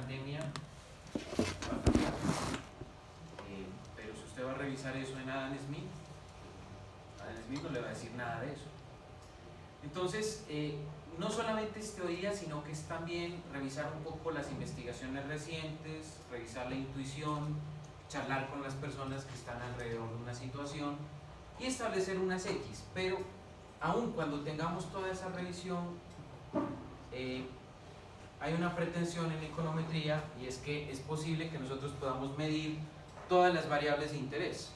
pandemia, pero si usted va a revisar eso en Adam Smith no le va a decir nada de eso. Entonces, no solamente es teoría, sino que es también revisar un poco las investigaciones recientes, revisar la intuición, charlar con las personas que están alrededor de una situación y establecer unas X. Pero aun cuando tengamos toda esa revisión, hay una pretensión en econometría, y es que es posible que nosotros podamos medir todas las variables de interés.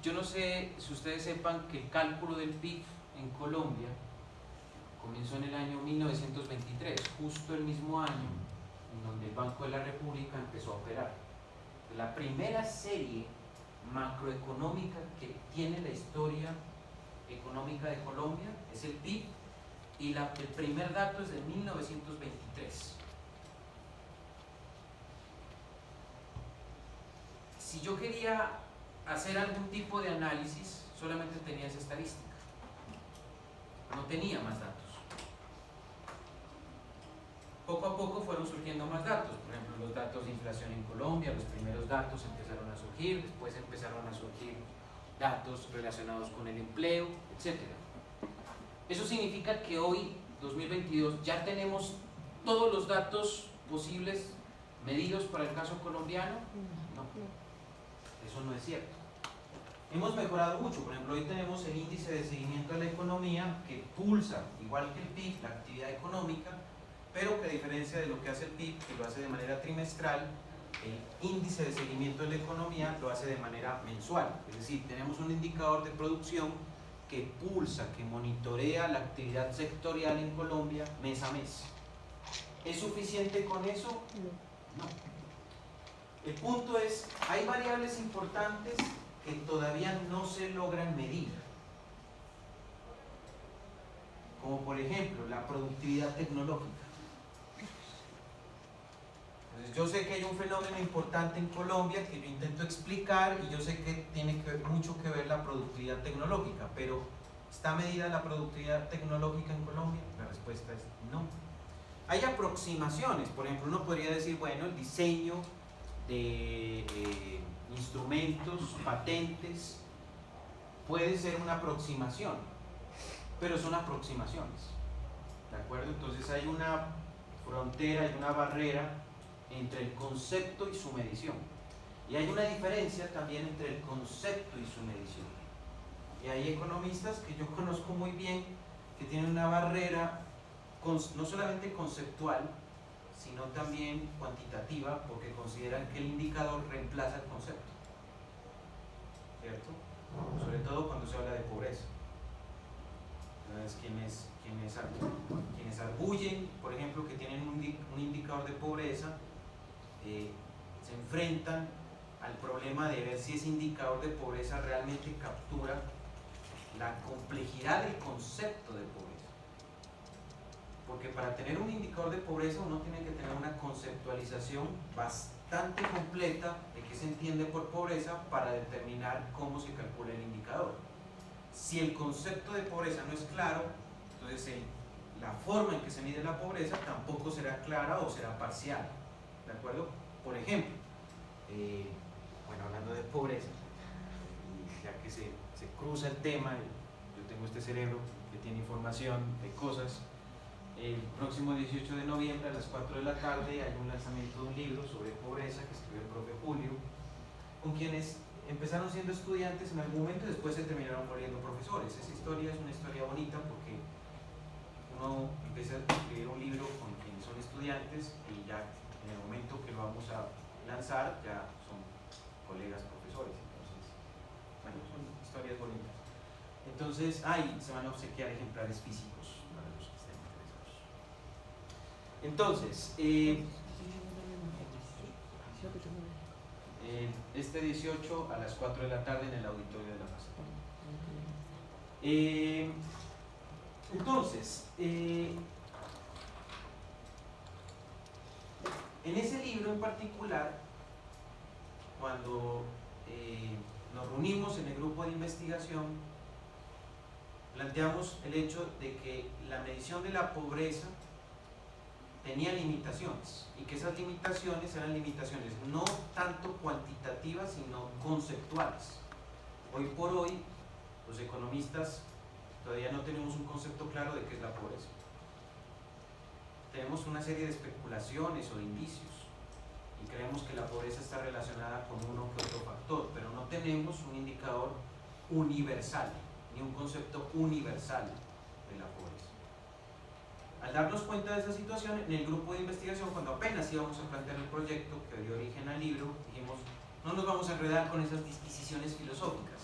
Yo no sé si ustedes sepan que el cálculo del PIB en Colombia comenzó en el año 1923, justo el mismo año en donde el Banco de la República empezó a operar. La primera serie macroeconómica que tiene la historia económica de Colombia es el PIB, y el primer dato es de 1923. Si yo quería hacer algún tipo de análisis, solamente tenía esa estadística, no tenía más datos. Poco a poco fueron surgiendo más datos, por ejemplo los datos de inflación en Colombia, los primeros datos empezaron a surgir, después empezaron a surgir datos relacionados con el empleo, etc. Eso significa que hoy, 2022, ya tenemos todos los datos posibles medidos para el caso colombiano. No, eso no es cierto. Hemos mejorado mucho. Por ejemplo, hoy tenemos el índice de seguimiento de la economía, que pulsa, igual que el PIB, la actividad económica, pero que a diferencia de lo que hace el PIB, que lo hace de manera trimestral, el índice de seguimiento de la economía lo hace de manera mensual. Es decir, tenemos un indicador de producción que pulsa, que monitorea la actividad sectorial en Colombia mes a mes. ¿Es suficiente con eso? No. El punto es, hay variables importantes que todavía no se logran medir, como por ejemplo la productividad tecnológica. Entonces, yo sé que hay un fenómeno importante en Colombia que yo intento explicar, y yo sé que tiene mucho que ver la productividad tecnológica, pero ¿está medida la productividad tecnológica en Colombia? La respuesta es no. Hay aproximaciones. Por ejemplo, uno podría decir, bueno, el diseño de instrumentos, patentes, puede ser una aproximación, pero son aproximaciones, ¿de acuerdo? Entonces hay una frontera, hay una barrera entre el concepto y su medición, y hay una diferencia también entre el concepto y su medición. Y hay economistas que yo conozco muy bien que tienen una barrera no solamente conceptual, sino también cuantitativa, porque consideran que el indicador reemplaza el concepto, ¿cierto? Sobre todo cuando se habla de pobreza. Entonces, quienes arguyen, por ejemplo, que tienen un indicador de pobreza, se enfrentan al problema de ver si ese indicador de pobreza realmente captura la complejidad del concepto de pobreza. Porque para tener un indicador de pobreza uno tiene que tener una conceptualización bastante completa de qué se entiende por pobreza para determinar cómo se calcula el indicador. Si el concepto de pobreza no es claro, entonces la forma en que se mide la pobreza tampoco será clara o será parcial, ¿de acuerdo? Por ejemplo, bueno, hablando de pobreza, ya que se cruza el tema, yo tengo este cerebro que tiene información de cosas. El próximo 18 de noviembre a las 4 de la tarde hay un lanzamiento de un libro sobre pobreza que escribió el profe Julio, con quienes empezaron siendo estudiantes en algún momento y después se terminaron volviendo profesores. Esa historia es una historia bonita porque uno empieza a escribir un libro con quienes son estudiantes y ya en el momento que lo vamos a lanzar ya son colegas profesores. Entonces, bueno, son historias bonitas. Entonces, se van a obsequiar ejemplares físicos para los que estén interesados. Entonces, este 18 a las 4 de la tarde en el auditorio de la FASA. Entonces, en ese libro en particular, cuando nos reunimos en el grupo de investigación, planteamos el hecho de que la medición de la pobreza tenía limitaciones, y que esas limitaciones eran limitaciones no tanto cuantitativas sino conceptuales. Hoy por hoy los economistas todavía no tenemos un concepto claro de qué es la pobreza. Tenemos una serie de especulaciones o de indicios y creemos que la pobreza está relacionada con uno que otro factor, pero no tenemos un indicador universal ni un concepto universal de la pobreza. Al darnos cuenta de esa situación, en el grupo de investigación, cuando apenas íbamos a plantear el proyecto que dio origen al libro, dijimos, no nos vamos a enredar con esas disquisiciones filosóficas,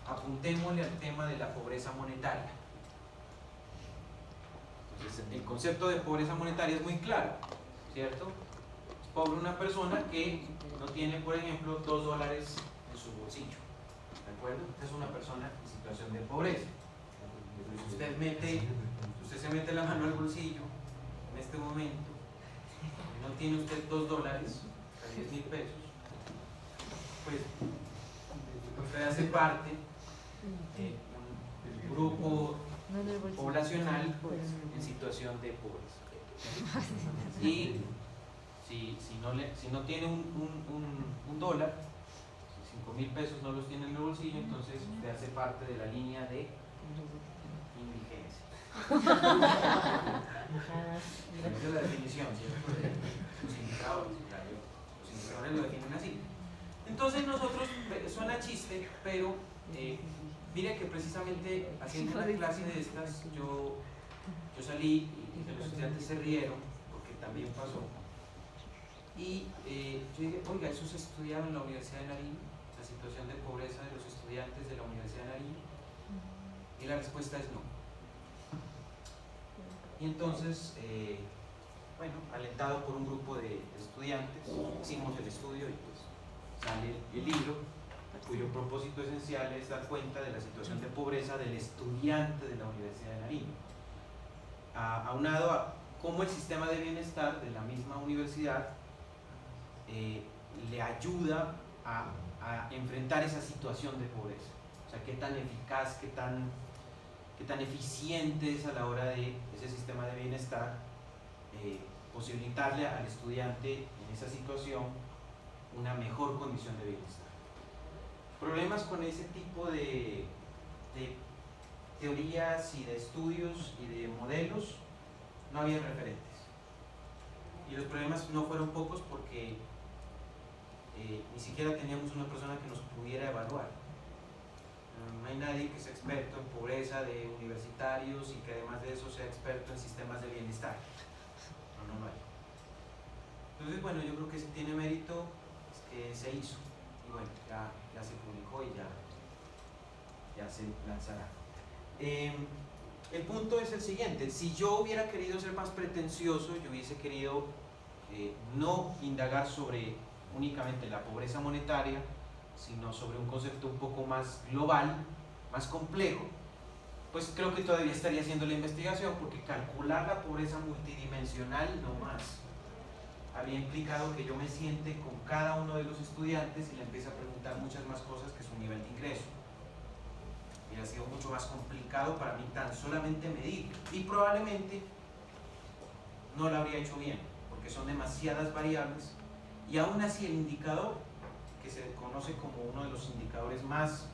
apuntémosle al tema de la pobreza monetaria. Entonces, el concepto de pobreza monetaria es muy claro, ¿cierto? Es pobre una persona que no tiene, por ejemplo, $2 en su bolsillo, ¿de acuerdo? Esta es una persona en situación de pobreza. Si usted se mete la mano al bolsillo en este momento, y no tiene usted $2, o sea, 10.000 pesos, pues usted hace parte de un grupo poblacional en situación de pobreza. Y si no tiene un dólar, si 5.000 pesos no los tiene en el bolsillo, entonces usted hace parte de la línea de indigencia. Esa es la definición, ¿cierto? Los indicadores, claro, los indicadores lo definen así. Entonces nosotros, suena chiste, pero mire que precisamente haciendo una clase de estas, yo salí y los estudiantes se rieron, porque también pasó. Y yo dije, oiga, ¿eso se estudiaba en la Universidad de Nariño? La situación de pobreza de los estudiantes de la Universidad de Nariño. Y la respuesta es no. Y entonces, bueno, alentado por un grupo de estudiantes, hicimos el estudio y pues sale el libro, cuyo propósito esencial es dar cuenta de la situación de pobreza del estudiante de la Universidad de Nariño, aunado a cómo el sistema de bienestar de la misma universidad le ayuda a enfrentar esa situación de pobreza. O sea, qué tan eficaz, qué tan eficiente es a la hora de ese sistema de bienestar posibilitarle al estudiante en esa situación una mejor condición de bienestar. Problemas con ese tipo de teorías y de estudios y de modelos, no había referentes. Y los problemas no fueron pocos porque ni siquiera teníamos una persona que nos pudiera evaluar. No hay nadie que sea experto en pobreza de universitarios y que además de eso sea experto en sistemas de bienestar. No hay. Entonces, bueno, yo creo que si tiene mérito es que se hizo. Y bueno, ya se publicó y ya se lanzará. El punto es el siguiente: si yo hubiera querido ser más pretencioso, yo hubiese querido no indagar sobre únicamente la pobreza monetaria, sino sobre un concepto un poco más global, más complejo, pues creo que todavía estaría haciendo la investigación, porque calcular la pobreza multidimensional no más habría implicado que yo me siente con cada uno de los estudiantes y le empiece a preguntar muchas más cosas que su nivel de ingreso. Hubiera sido mucho más complicado para mí tan solamente medir, y probablemente no lo habría hecho bien, porque son demasiadas variables, y aún así el indicador, que se conoce como uno de los indicadores más,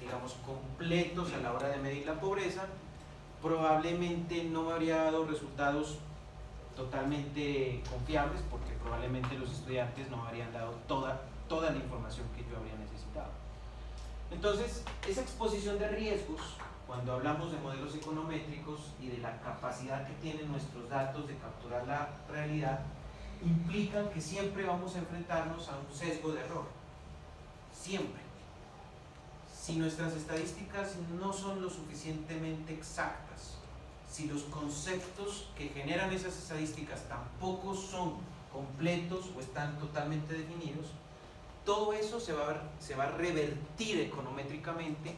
digamos, completos a la hora de medir la pobreza, probablemente no me habría dado resultados totalmente confiables, porque probablemente los estudiantes no me habrían dado toda la información que yo habría necesitado. Entonces, esa exposición de riesgos, cuando hablamos de modelos econométricos y de la capacidad que tienen nuestros datos de capturar la realidad, implican que siempre vamos a enfrentarnos a un sesgo de error. Siempre. Si nuestras estadísticas no son lo suficientemente exactas, si los conceptos que generan esas estadísticas tampoco son completos o están totalmente definidos, todo eso se va a revertir econométricamente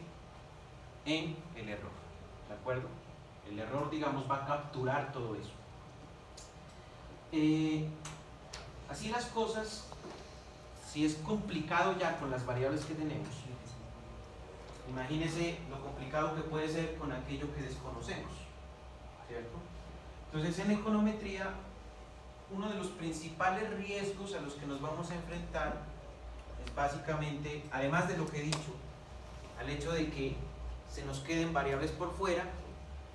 en el error. ¿De acuerdo? El error, digamos, va a capturar todo eso. Así las cosas, si es complicado ya con las variables que tenemos, imagínense lo complicado que puede ser con aquello que desconocemos, ¿cierto? Entonces, en econometría, uno de los principales riesgos a los que nos vamos a enfrentar es básicamente, además de lo que he dicho, al hecho de que se nos queden variables por fuera,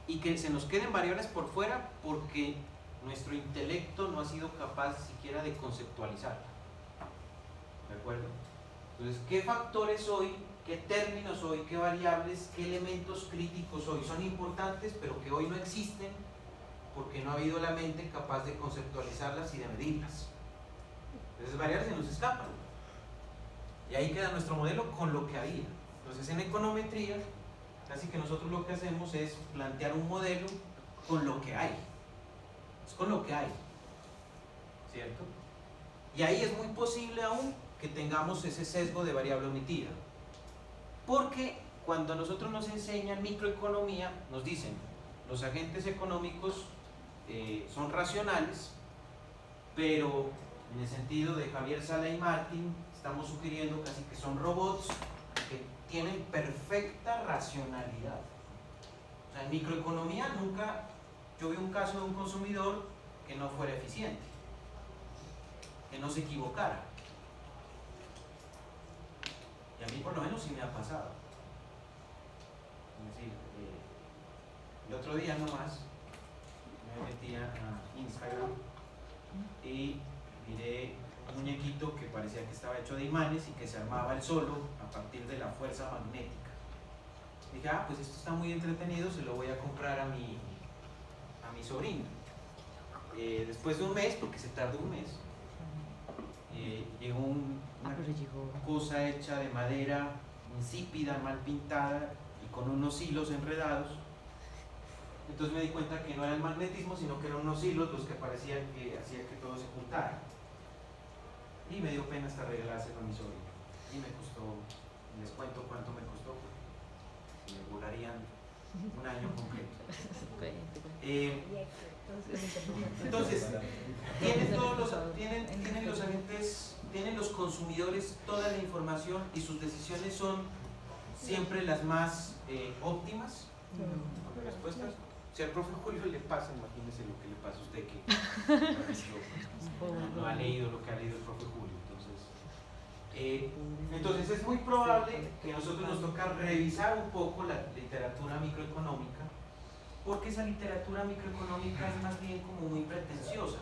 y que se nos queden variables por fuera porque nuestro intelecto no ha sido capaz siquiera de conceptualizarla. ¿De acuerdo? Entonces, ¿qué factores hoy, qué términos hoy, qué variables, qué elementos críticos hoy son importantes, pero que hoy no existen porque no ha habido la mente capaz de conceptualizarlas y de medirlas? Entonces, variables se nos escapan. Y ahí queda nuestro modelo con lo que había. Entonces, en econometría, casi que nosotros lo que hacemos es plantear un modelo con lo que hay. Es con lo que hay, ¿cierto? Y ahí es muy posible aún que tengamos ese sesgo de variable omitida. Porque cuando a nosotros nos enseñan microeconomía, nos dicen, los agentes económicos son racionales, pero en el sentido de Javier Sala y Martin, estamos sugiriendo casi que son robots que tienen perfecta racionalidad. O sea, en microeconomía nunca yo vi un caso de un consumidor que no fuera eficiente, que no se equivocara. Y a mí por lo menos sí me ha pasado. Es decir, el otro día nomás me metí a Instagram y miré un muñequito que parecía que estaba hecho de imanes y que se armaba él solo a partir de la fuerza magnética. Dije, pues esto está muy entretenido, se lo voy a comprar a mi sobrino. Después de un mes, porque se tardó un mes, llegó una cosa hecha de madera insípida, mal pintada y con unos hilos enredados. Entonces me di cuenta que no era el magnetismo, sino que eran unos hilos los que parecían que hacían que todo se juntara. Y me dio pena hasta regalárselo a mi sobrino. Y me costó, les cuento cuánto me costó, porque me durarían un año completo. Entonces, tienen los agentes, tienen los consumidores toda la información y sus decisiones son siempre las más óptimas. Respuestas. Si al profe Julio le pasa, imagínese lo que le pasa a usted que no ha leído lo que ha leído el profe Julio. Entonces es muy probable que a nosotros nos toca revisar un poco la literatura microeconómica, porque esa literatura microeconómica es más bien como muy pretenciosa,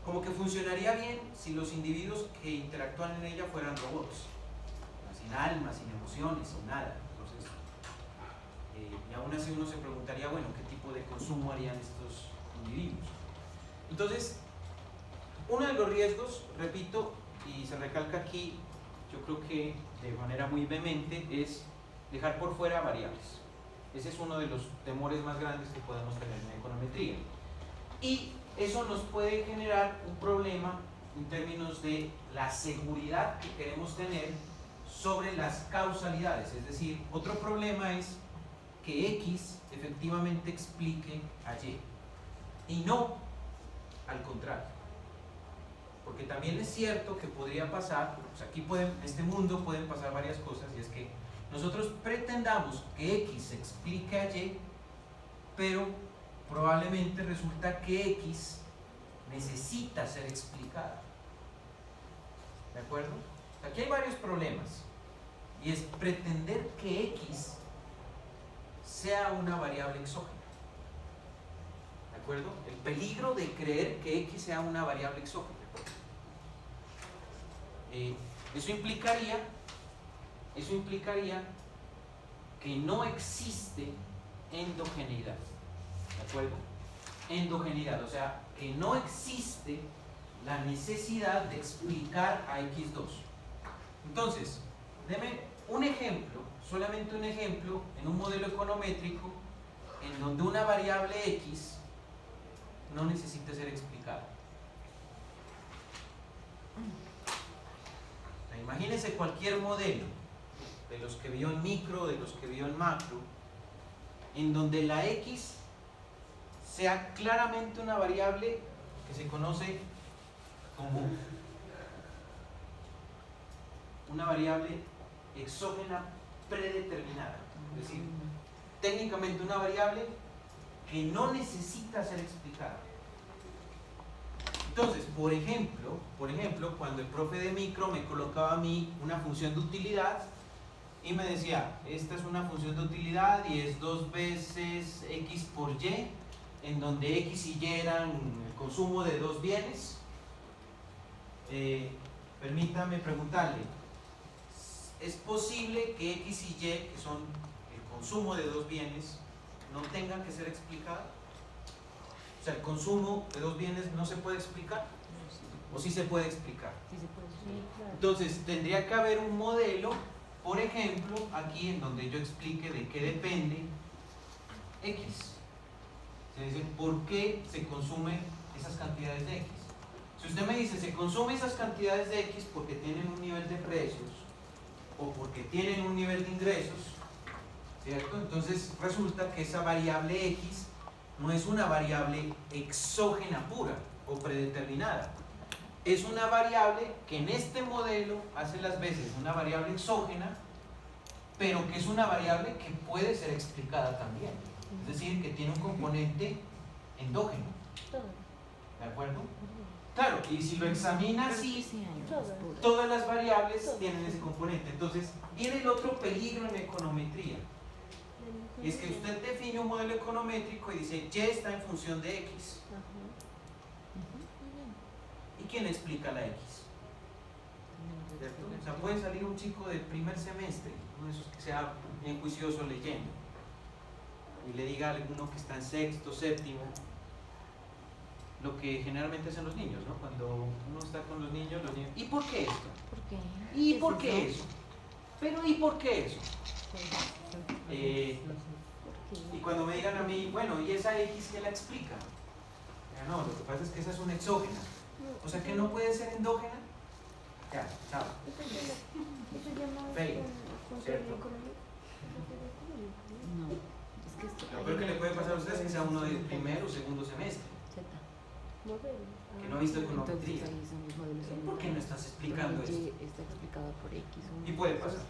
como que funcionaría bien si los individuos que interactúan en ella fueran robots, sin alma, sin emociones, sin nada. Entonces, y aún así uno se preguntaría, bueno, ¿qué tipo de consumo harían estos individuos? Entonces, uno de los riesgos, repito, y se recalca aquí, yo creo que de manera muy vehemente, es dejar por fuera variables. Ese es uno de los temores más grandes que podemos tener en econometría. Y eso nos puede generar un problema en términos de la seguridad que queremos tener sobre las causalidades. Es decir, otro problema es que X efectivamente explique a Y y no al contrario. Porque también es cierto que podría pasar, pues aquí en este mundo pueden pasar varias cosas, y es que nosotros pretendamos que X explique a Y, pero probablemente resulta que X necesita ser explicada. ¿De acuerdo? Aquí hay varios problemas, y es pretender que X sea una variable exógena. ¿De acuerdo? El peligro de creer que X sea una variable exógena. Eso implicaría que no existe endogeneidad. ¿De acuerdo? Endogeneidad, o sea, que no existe la necesidad de explicar a X2. Entonces, deme un ejemplo, solamente un ejemplo, en un modelo econométrico en donde una variable X no necesite ser explicada. Imagínense cualquier modelo, de los que vio en micro, de los que vio en macro, en donde la X sea claramente una variable que se conoce como una variable exógena predeterminada. Es decir, técnicamente una variable que no necesita ser explicada. Entonces, por ejemplo, cuando el profe de micro me colocaba a mí una función de utilidad y me decía, esta es una función de utilidad y es 2 veces x por y, en donde x y y eran el consumo de 2 bienes, permítame preguntarle, ¿es posible que x y y, que son el consumo de 2 bienes, no tengan que ser explicados? O sea, el consumo de 2 bienes no se puede explicar, o sí se puede explicar. Entonces, tendría que haber un modelo, por ejemplo, aquí en donde yo explique de qué depende X. Se dice, ¿por qué se consumen esas cantidades de X? Si usted me dice, se consumen esas cantidades de X porque tienen un nivel de precios o porque tienen un nivel de ingresos, ¿cierto? Entonces resulta que esa variable X no es una variable exógena pura o predeterminada. Es una variable que en este modelo hace las veces una variable exógena, pero que es una variable que puede ser explicada también. Es decir, que tiene un componente endógeno. ¿De acuerdo? Claro, y si lo examina así, todas las variables tienen ese componente. Entonces, viene el otro peligro en econometría. Y es que usted define un modelo econométrico y dice, y está en función de X. ¿Y quién explica la X? O sea, puede salir un chico del primer semestre, uno de esos que sea bien juicioso leyendo, y le diga a alguno que está en sexto, séptimo, lo que generalmente hacen los niños, ¿no? Cuando uno está con los niños, ¿y por qué esto? ¿Por qué? ¿Y por qué eso? Pero ¿y por qué eso? Y cuando me digan a mí, bueno, ¿y esa X qué la explica? No, lo que pasa es que esa es una exógena. O sea que no puede ser endógena. Ya, chao. Fail, ¿cierto? No, es que esto Lo peor que le puede pasar a usted es que sea uno de primero o segundo semestre, que no ha visto econometría. ¿Por qué no estás explicando esto? Está explicado por X. Y puede pasar.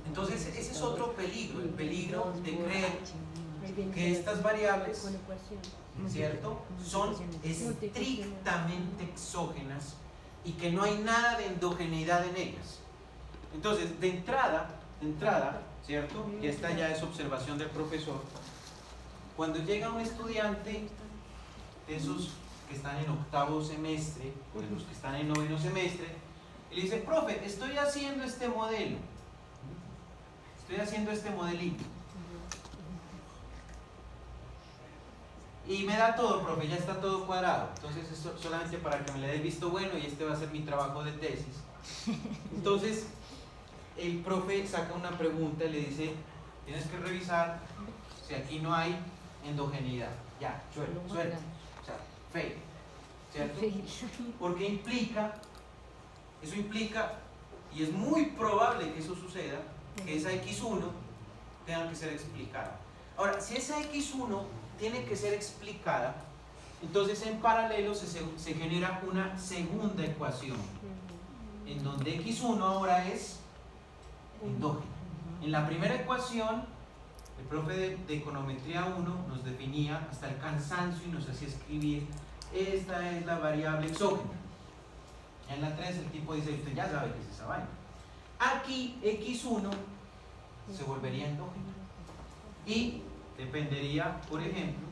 Entonces ese es otro peligro, el peligro de creer que estas variables, ¿cierto?, son estrictamente exógenas y que no hay nada de endogeneidad en ellas. Entonces, de entrada, ¿cierto?, y esta ya es observación del profesor, cuando llega un estudiante de esos que están en octavo semestre o de los que están en noveno semestre, y le dice, profe, estoy haciendo este modelo, estoy haciendo este modelito. Y me da todo, profe, ya está todo cuadrado. Entonces, esto solamente para que me le dé el visto bueno y este va a ser mi trabajo de tesis. Entonces, el profe saca una pregunta y le dice, tienes que revisar si aquí no hay endogeneidad. Ya, suerte. O sea, fail, ¿cierto? Porque eso implica, y es muy probable que eso suceda, que esa X1 tenga que ser explicada. Ahora, si esa X1 tiene que ser explicada, entonces en paralelo se genera una segunda ecuación, en donde X1 ahora es endógena. En la primera ecuación, el profe de econometría 1 nos definía hasta el cansancio y nos hacía escribir, esta es la variable exógena. En la 3 el tipo dice, usted ya sabe qué es esa vaina. Aquí X1 se volvería endógena. Y dependería, por ejemplo,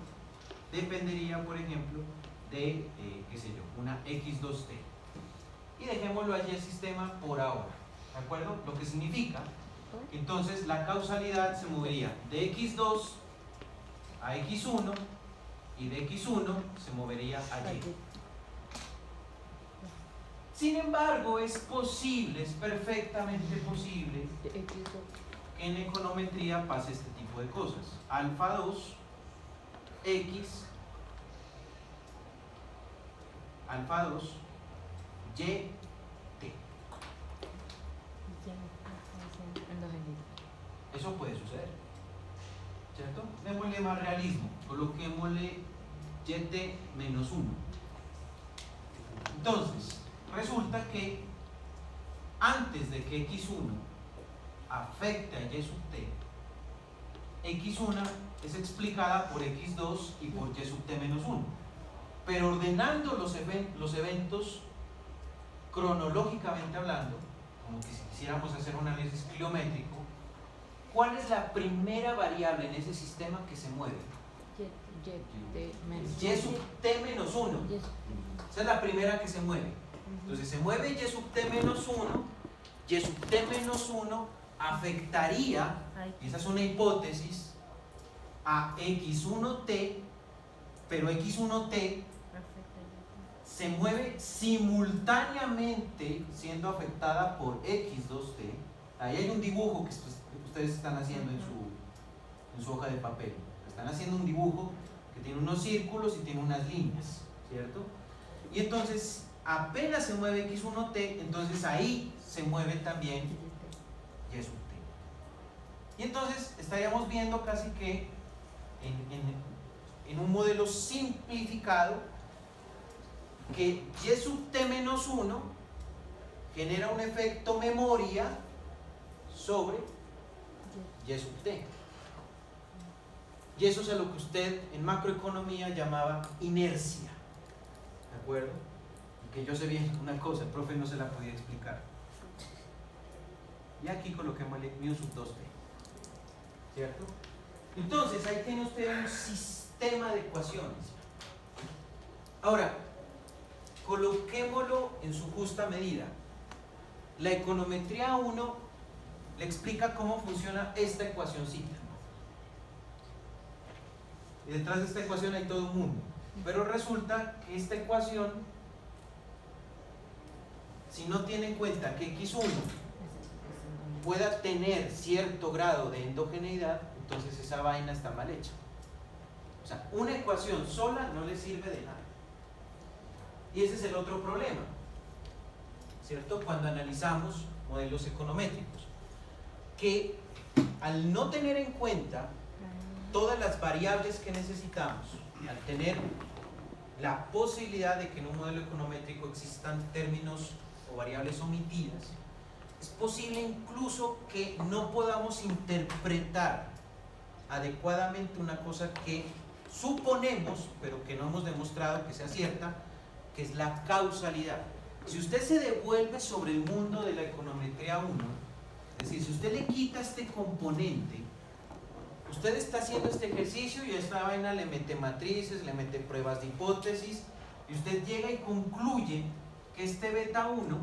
de, qué sé yo, una X2T. Y dejémoslo allí el sistema por ahora, ¿de acuerdo? Lo que significa que entonces la causalidad se movería de X2 a X1 y de X1 se movería a Y. Sin embargo, es posible, es perfectamente posible que en econometría pase este tipo de cosas. Alfa 2, X, alfa 2, Y, T. Eso puede suceder, ¿cierto? Démosle más realismo, coloquémosle YT menos 1. Entonces, resulta que antes de que X1 afecte a Y sub T, es explicada por x2 y por y sub t menos 1. Pero ordenando los eventos cronológicamente hablando, como que si quisiéramos hacer un análisis cliométrico, ¿cuál es la primera variable en ese sistema que se mueve? Y sub t menos 1. Esa es la primera que se mueve. Entonces se mueve y sub t menos 1. Y sub t menos 1 afectaría, y esa es una hipótesis, a x1t, pero x1t se mueve simultáneamente siendo afectada por x2t. Ahí hay un dibujo que ustedes están haciendo en su hoja de papel. Están haciendo un dibujo que tiene unos círculos y tiene unas líneas, ¿cierto? Y entonces apenas se mueve x1t, entonces ahí se mueve también y sub t. Y entonces estaríamos viendo casi que en un modelo simplificado que y sub t menos 1 genera un efecto memoria sobre y sub t. Y eso es a lo que usted en macroeconomía llamaba inercia, ¿de acuerdo? Y que yo sé bien una cosa, el profe no se la podía explicar. Y aquí coloquemos el mu sub 2t, ¿cierto? Entonces ahí tiene usted un sistema de ecuaciones. Ahora, coloquémoslo en su justa medida. La econometría 1 le explica cómo funciona esta ecuacióncita. Y detrás de esta ecuación hay todo un mundo. Pero resulta que esta ecuación, si no tiene en cuenta que x1 pueda tener cierto grado de endogeneidad, entonces esa vaina está mal hecha. O sea, una ecuación sola no le sirve de nada. Y ese es el otro problema, ¿cierto? Cuando analizamos modelos econométricos, que al no tener en cuenta todas las variables que necesitamos, al tener la posibilidad de que en un modelo econométrico existan términos o variables omitidas, es posible incluso que no podamos interpretar adecuadamente una cosa que suponemos, pero que no hemos demostrado que sea cierta, que es la causalidad. Si usted se devuelve sobre el mundo de la econometría 1, es decir, si usted le quita este componente, usted está haciendo este ejercicio y a esta vaina le mete matrices, le mete pruebas de hipótesis, y usted llega y concluye que este beta 1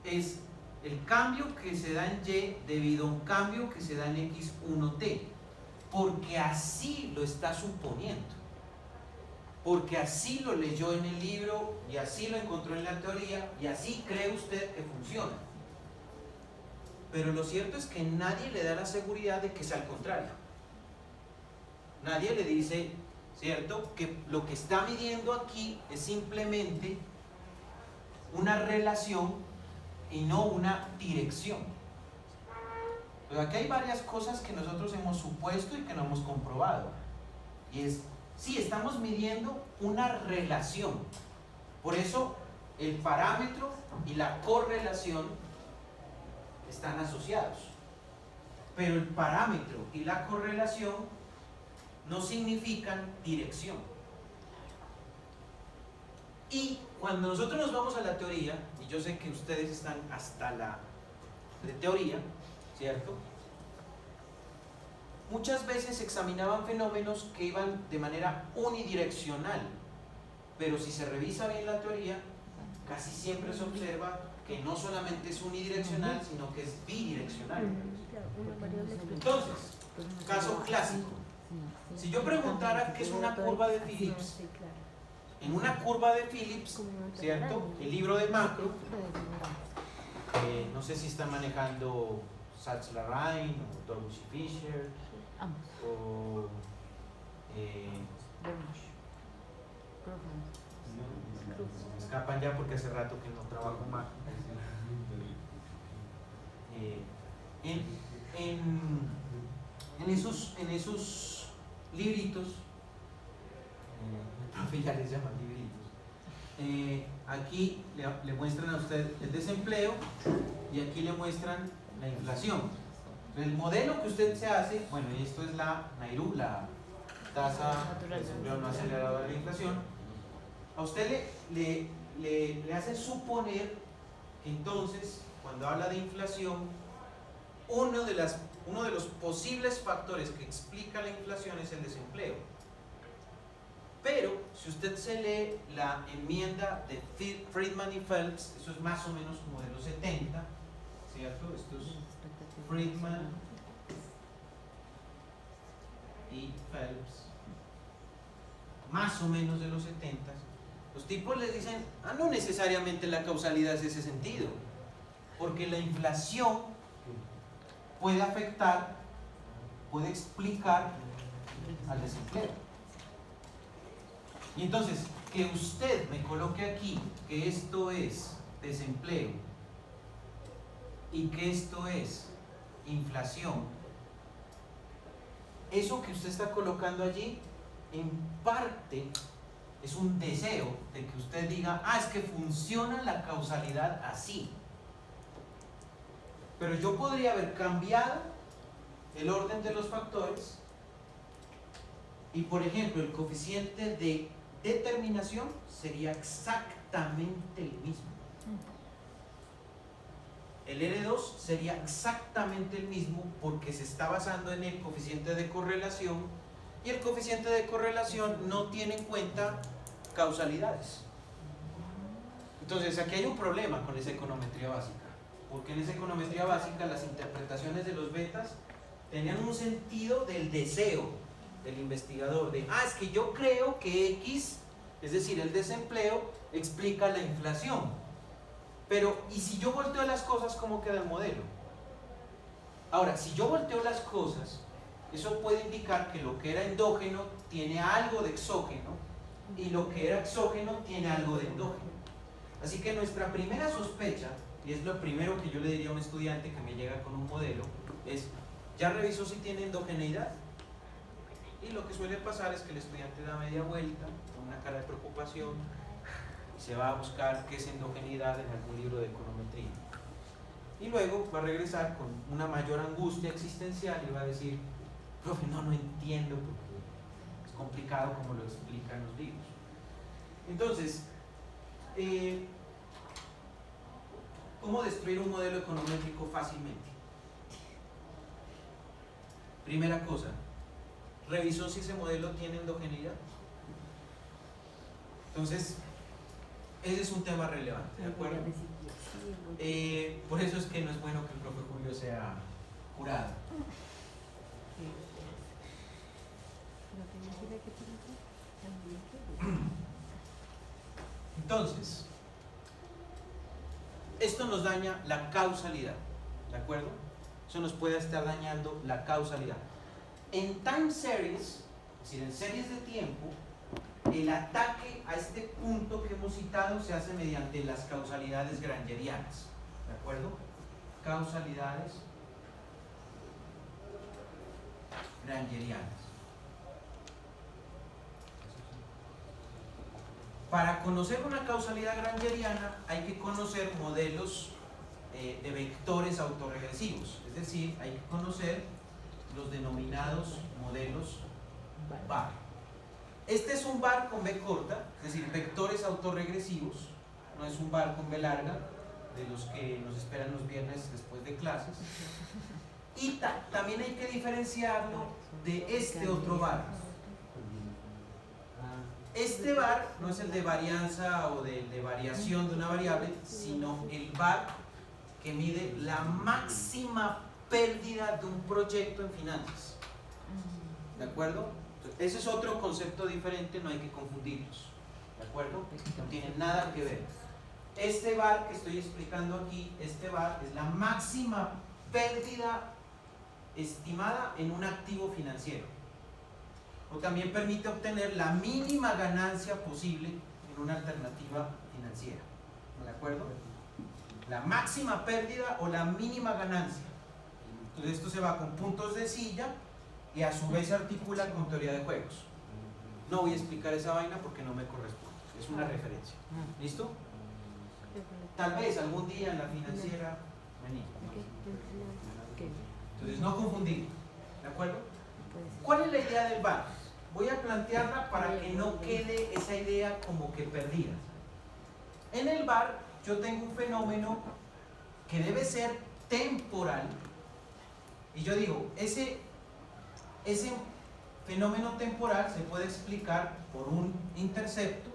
es el cambio que se da en Y debido a un cambio que se da en X1t, porque así lo está suponiendo, porque así lo leyó en el libro y así lo encontró en la teoría y así cree usted que funciona. Pero lo cierto es que nadie le da la seguridad de que sea al contrario. Nadie le dice, ¿cierto?, que lo que está midiendo aquí es simplemente una relación y no una dirección. Pero aquí hay varias cosas que nosotros hemos supuesto y que no hemos comprobado. Y es, sí, estamos midiendo una relación. Por eso el parámetro y la correlación están asociados. Pero el parámetro y la correlación no significan dirección. Y cuando nosotros nos vamos a la teoría, y yo sé que ustedes están hasta la de teoría, ¿cierto? Muchas veces examinaban fenómenos que iban de manera unidireccional, pero si se revisa bien la teoría, casi siempre se observa que no solamente es unidireccional, sino que es bidireccional. Entonces, caso clásico, si yo preguntara qué es una curva de Phillips, en una curva de Phillips, ¿cierto?, el libro de macro, no sé si están manejando Sachs-Larraín o Dorbuschi-Fisher o me escapan ya porque hace rato que no trabajo más. En esos libritos, el profe ya les llama libritos, aquí le muestran a usted el desempleo y aquí le muestran la inflación. El modelo que usted se hace, bueno, y esto es la NAIRU, la tasa de desempleo no acelerada de la inflación, a usted le hace suponer que entonces, cuando habla de inflación, uno de los posibles factores que explica la inflación es el desempleo. Pero, si usted se lee la enmienda de Friedman y Phelps, eso es más o menos como de los 70, ¿cierto? Esto es Friedman y Phelps, más o menos de los 70. Los tipos les dicen, no necesariamente la causalidad es ese sentido, porque la inflación puede afectar, puede explicar al desempleo. Y entonces, que usted me coloque aquí que esto es desempleo y que esto es inflación, eso que usted está colocando allí, en parte es un deseo de que usted diga, es que funciona la causalidad así. Pero yo podría haber cambiado el orden de los factores y, por ejemplo, el coeficiente de determinación sería exactamente el mismo. El R2 sería exactamente el mismo porque se está basando en el coeficiente de correlación y el coeficiente de correlación no tiene en cuenta causalidades. Entonces aquí hay un problema con esa econometría básica, porque en esa econometría básica las interpretaciones de los betas tenían un sentido del deseo del investigador, de es que yo creo que X, es decir, el desempleo, explica la inflación. Pero, ¿y si yo volteo las cosas, cómo queda el modelo? Ahora, si yo volteo las cosas, eso puede indicar que lo que era endógeno tiene algo de exógeno y lo que era exógeno tiene algo de endógeno. Así que nuestra primera sospecha, y es lo primero que yo le diría a un estudiante que me llega con un modelo, es, ¿ya revisó si tiene endogeneidad? Y lo que suele pasar es que el estudiante da media vuelta, con una cara de preocupación, y se va a buscar qué es endogeneidad en algún libro de econometría. Y luego va a regresar con una mayor angustia existencial y va a decir, profe, no entiendo porque es complicado como lo explican los libros. Entonces, ¿cómo destruir un modelo econométrico fácilmente? Primera cosa, ¿revisó si ese modelo tiene endogeneidad? Entonces, ese es un tema relevante, ¿de acuerdo? Por eso es que no es bueno que el profe Julio sea jurado. Entonces, esto nos daña la causalidad, ¿de acuerdo? Eso nos puede estar dañando la causalidad. En time series, es decir, en series de tiempo, el ataque a este punto que hemos citado se hace mediante las causalidades grangerianas, ¿de acuerdo? Causalidades grangerianas. Para conocer una causalidad grangeriana hay que conocer modelos de vectores autorregresivos, es decir, hay que conocer los denominados modelos VAR. Este es un VAR con B corta, es decir, vectores autorregresivos, no es un VAR con B larga, de los que nos esperan los viernes después de clases. Y también hay que diferenciarlo de este otro VAR. Este VAR no es el de varianza o de variación de una variable, sino el VAR que mide la máxima pérdida de un proyecto en finanzas. ¿De acuerdo? Ese es otro concepto diferente, no hay que confundirlos. ¿De acuerdo? No tiene nada que ver. Este VAR que estoy explicando aquí, este VAR es la máxima pérdida estimada en un activo financiero. O también permite obtener la mínima ganancia posible en una alternativa financiera. ¿De acuerdo? La máxima pérdida o la mínima ganancia. Entonces esto se va con puntos de silla y a su vez se articula con teoría de juegos. No voy a explicar esa vaina porque no me corresponde. Es una referencia. ¿Listo? Tal vez algún día en la financiera. Vení. Entonces, no confundir, ¿de acuerdo? Puede ser. ¿Cuál es la idea del VAR? Voy a plantearla para que no quede esa idea como que perdida. En el VAR yo tengo un fenómeno que debe ser temporal y yo digo, ese fenómeno temporal se puede explicar por un intercepto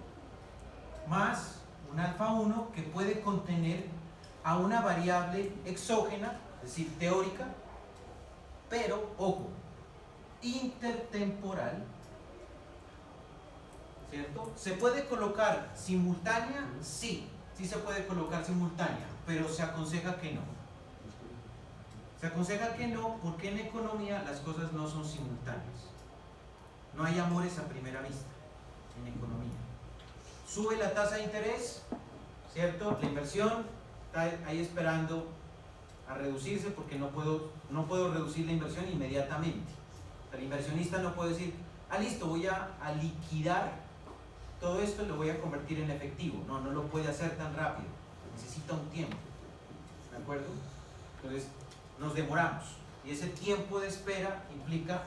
más un alfa 1 que puede contener a una variable exógena, es decir, teórica, pero, ojo, intertemporal, ¿cierto? ¿Se puede colocar simultánea? Sí, sí se puede colocar simultánea, pero se aconseja que no. Se aconseja que no porque en economía las cosas no son simultáneas. No hay amores a primera vista en economía. Sube la tasa de interés, ¿cierto? La inversión está ahí esperando a reducirse porque no puedo reducir la inversión inmediatamente. El inversionista no puede decir, listo, voy a liquidar todo esto y lo voy a convertir en efectivo. No lo puede hacer tan rápido. Necesita un tiempo. ¿De acuerdo? Entonces, nos demoramos. Y ese tiempo de espera implica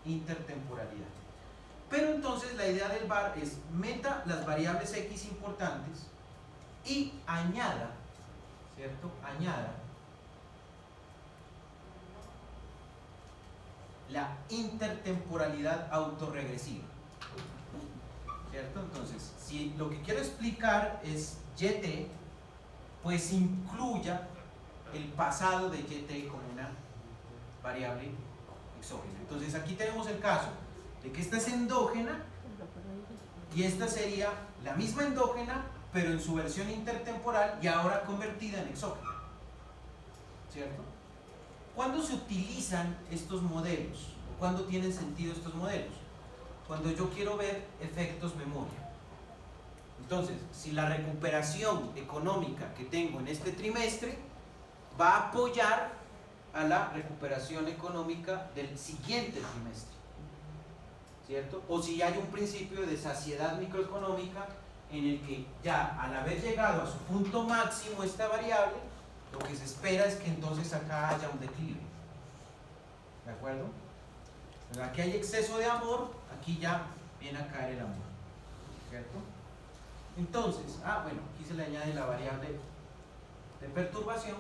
intertemporalidad. Pero entonces la idea del VAR es meta las variables X importantes y añada, ¿cierto? Añada la intertemporalidad autorregresiva, ¿cierto? Entonces, si lo que quiero explicar es YT, pues incluya el pasado de YT como una variable exógena. Entonces, aquí tenemos el caso de que esta es endógena y esta sería la misma endógena, pero en su versión intertemporal y ahora convertida en exógena, ¿cierto? ¿Cuándo se utilizan estos modelos? ¿Cuándo tienen sentido estos modelos? Cuando yo quiero ver efectos memoria. Entonces, si la recuperación económica que tengo en este trimestre va a apoyar a la recuperación económica del siguiente trimestre, ¿cierto? O si hay un principio de saciedad microeconómica en el que ya al haber llegado a su punto máximo esta variable, lo que se espera es que entonces acá haya un declive. ¿De acuerdo? Pero aquí hay exceso de amor, aquí ya viene a caer el amor. ¿Cierto? Entonces, bueno, aquí se le añade la variable de perturbación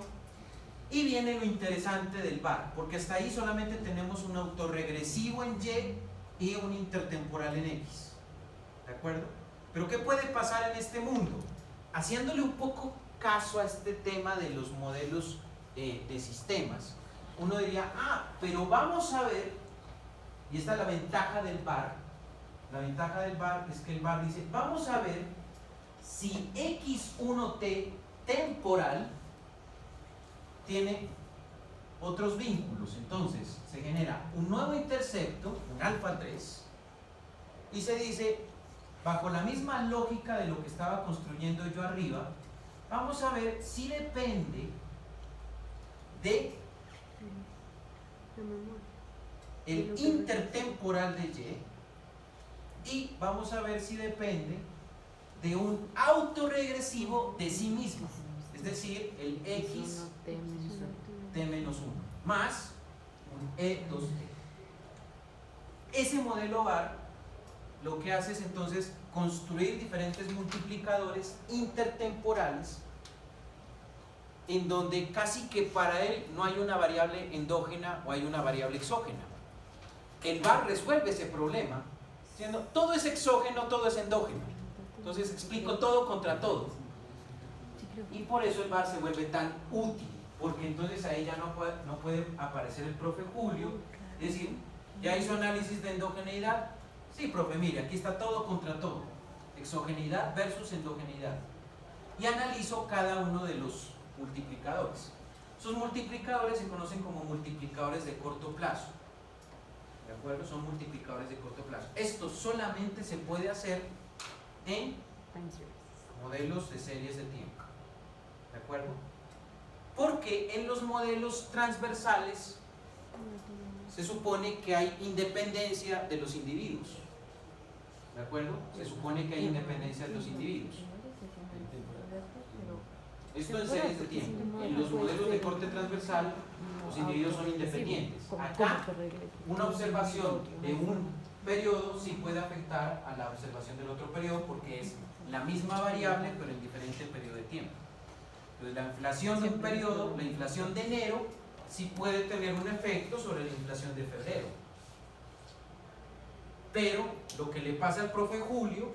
y viene lo interesante del VAR, porque hasta ahí solamente tenemos un autorregresivo en Y y un intertemporal en X. ¿De acuerdo? Pero ¿qué puede pasar en este mundo? Haciéndole un poco caso a este tema de los modelos de sistemas, uno diría, pero vamos a ver, y esta es la ventaja del VAR. La ventaja del VAR es que el VAR dice, vamos a ver si X1T temporal tiene otros vínculos. Entonces se genera un nuevo intercepto, un alfa 3, y se dice, bajo la misma lógica de lo que estaba construyendo yo arriba, vamos a ver si depende de el intertemporal de Y vamos a ver si depende de un autorregresivo de sí mismo, es decir, el X T-1 más un E2T. Ese modelo VAR lo que hace es entonces construir diferentes multiplicadores intertemporales en donde casi que para él no hay una variable endógena o hay una variable exógena. El VAR resuelve ese problema diciendo todo es exógeno, todo es endógeno. Entonces explico todo contra todo. Y por eso el VAR se vuelve tan útil, porque entonces ahí ya no puede aparecer el profe Julio, es decir, ¿ya hizo análisis de endogeneidad? Sí, profe, mire, aquí está todo contra todo, exogeneidad versus endogeneidad. Y analizo cada uno de los multiplicadores. Esos multiplicadores se conocen como multiplicadores de corto plazo. ¿De acuerdo? Son multiplicadores de corto plazo. Esto solamente se puede hacer en modelos de series de tiempo. ¿De acuerdo? Porque en los modelos transversales se supone que hay independencia de los individuos. ¿De acuerdo? Se supone que hay independencia de los individuos. Esto en series de tiempo. En los modelos de corte transversal, los individuos son independientes. Acá, una observación de un periodo sí puede afectar a la observación del otro periodo porque es la misma variable pero en diferente periodo de tiempo. Entonces la inflación de un periodo, la inflación de enero, sí puede tener un efecto sobre la inflación de febrero. Pero lo que le pasa al profe Julio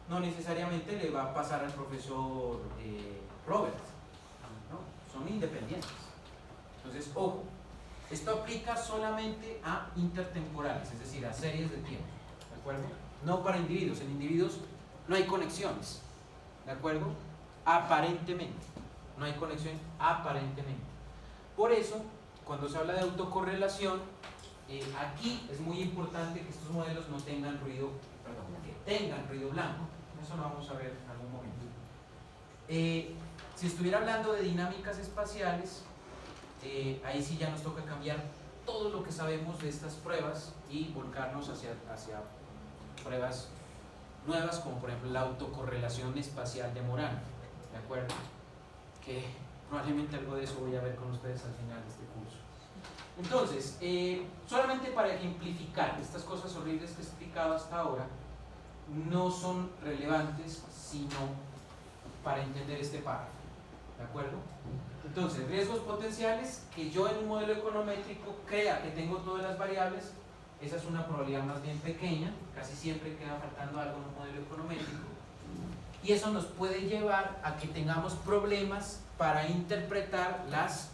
no necesariamente le va a pasar al profesor Robert, ¿no? Son independientes. Entonces, ojo, esto aplica solamente a intertemporales, es decir, a series de tiempo, ¿de acuerdo? No para individuos, en individuos no hay conexiones, ¿de acuerdo? Aparentemente, no hay conexión aparentemente. Por eso, cuando se habla de autocorrelación, aquí es muy importante que estos modelos no tengan ruido, perdón, que tengan ruido blanco. Eso lo vamos a ver en algún momento. Si estuviera hablando de dinámicas espaciales, ahí sí ya nos toca cambiar todo lo que sabemos de estas pruebas y volcarnos hacia pruebas nuevas, como por ejemplo la autocorrelación espacial de Morán, ¿de acuerdo? Que probablemente algo de eso voy a ver con ustedes al final de este curso. Entonces, solamente para ejemplificar, estas cosas horribles que he explicado hasta ahora no son relevantes sino para entender este párrafo, ¿de acuerdo? Entonces, riesgos potenciales, que yo en un modelo econométrico crea que tengo todas las variables, esa es una probabilidad más bien pequeña, casi siempre queda faltando algo en un modelo econométrico, y eso nos puede llevar a que tengamos problemas para interpretar las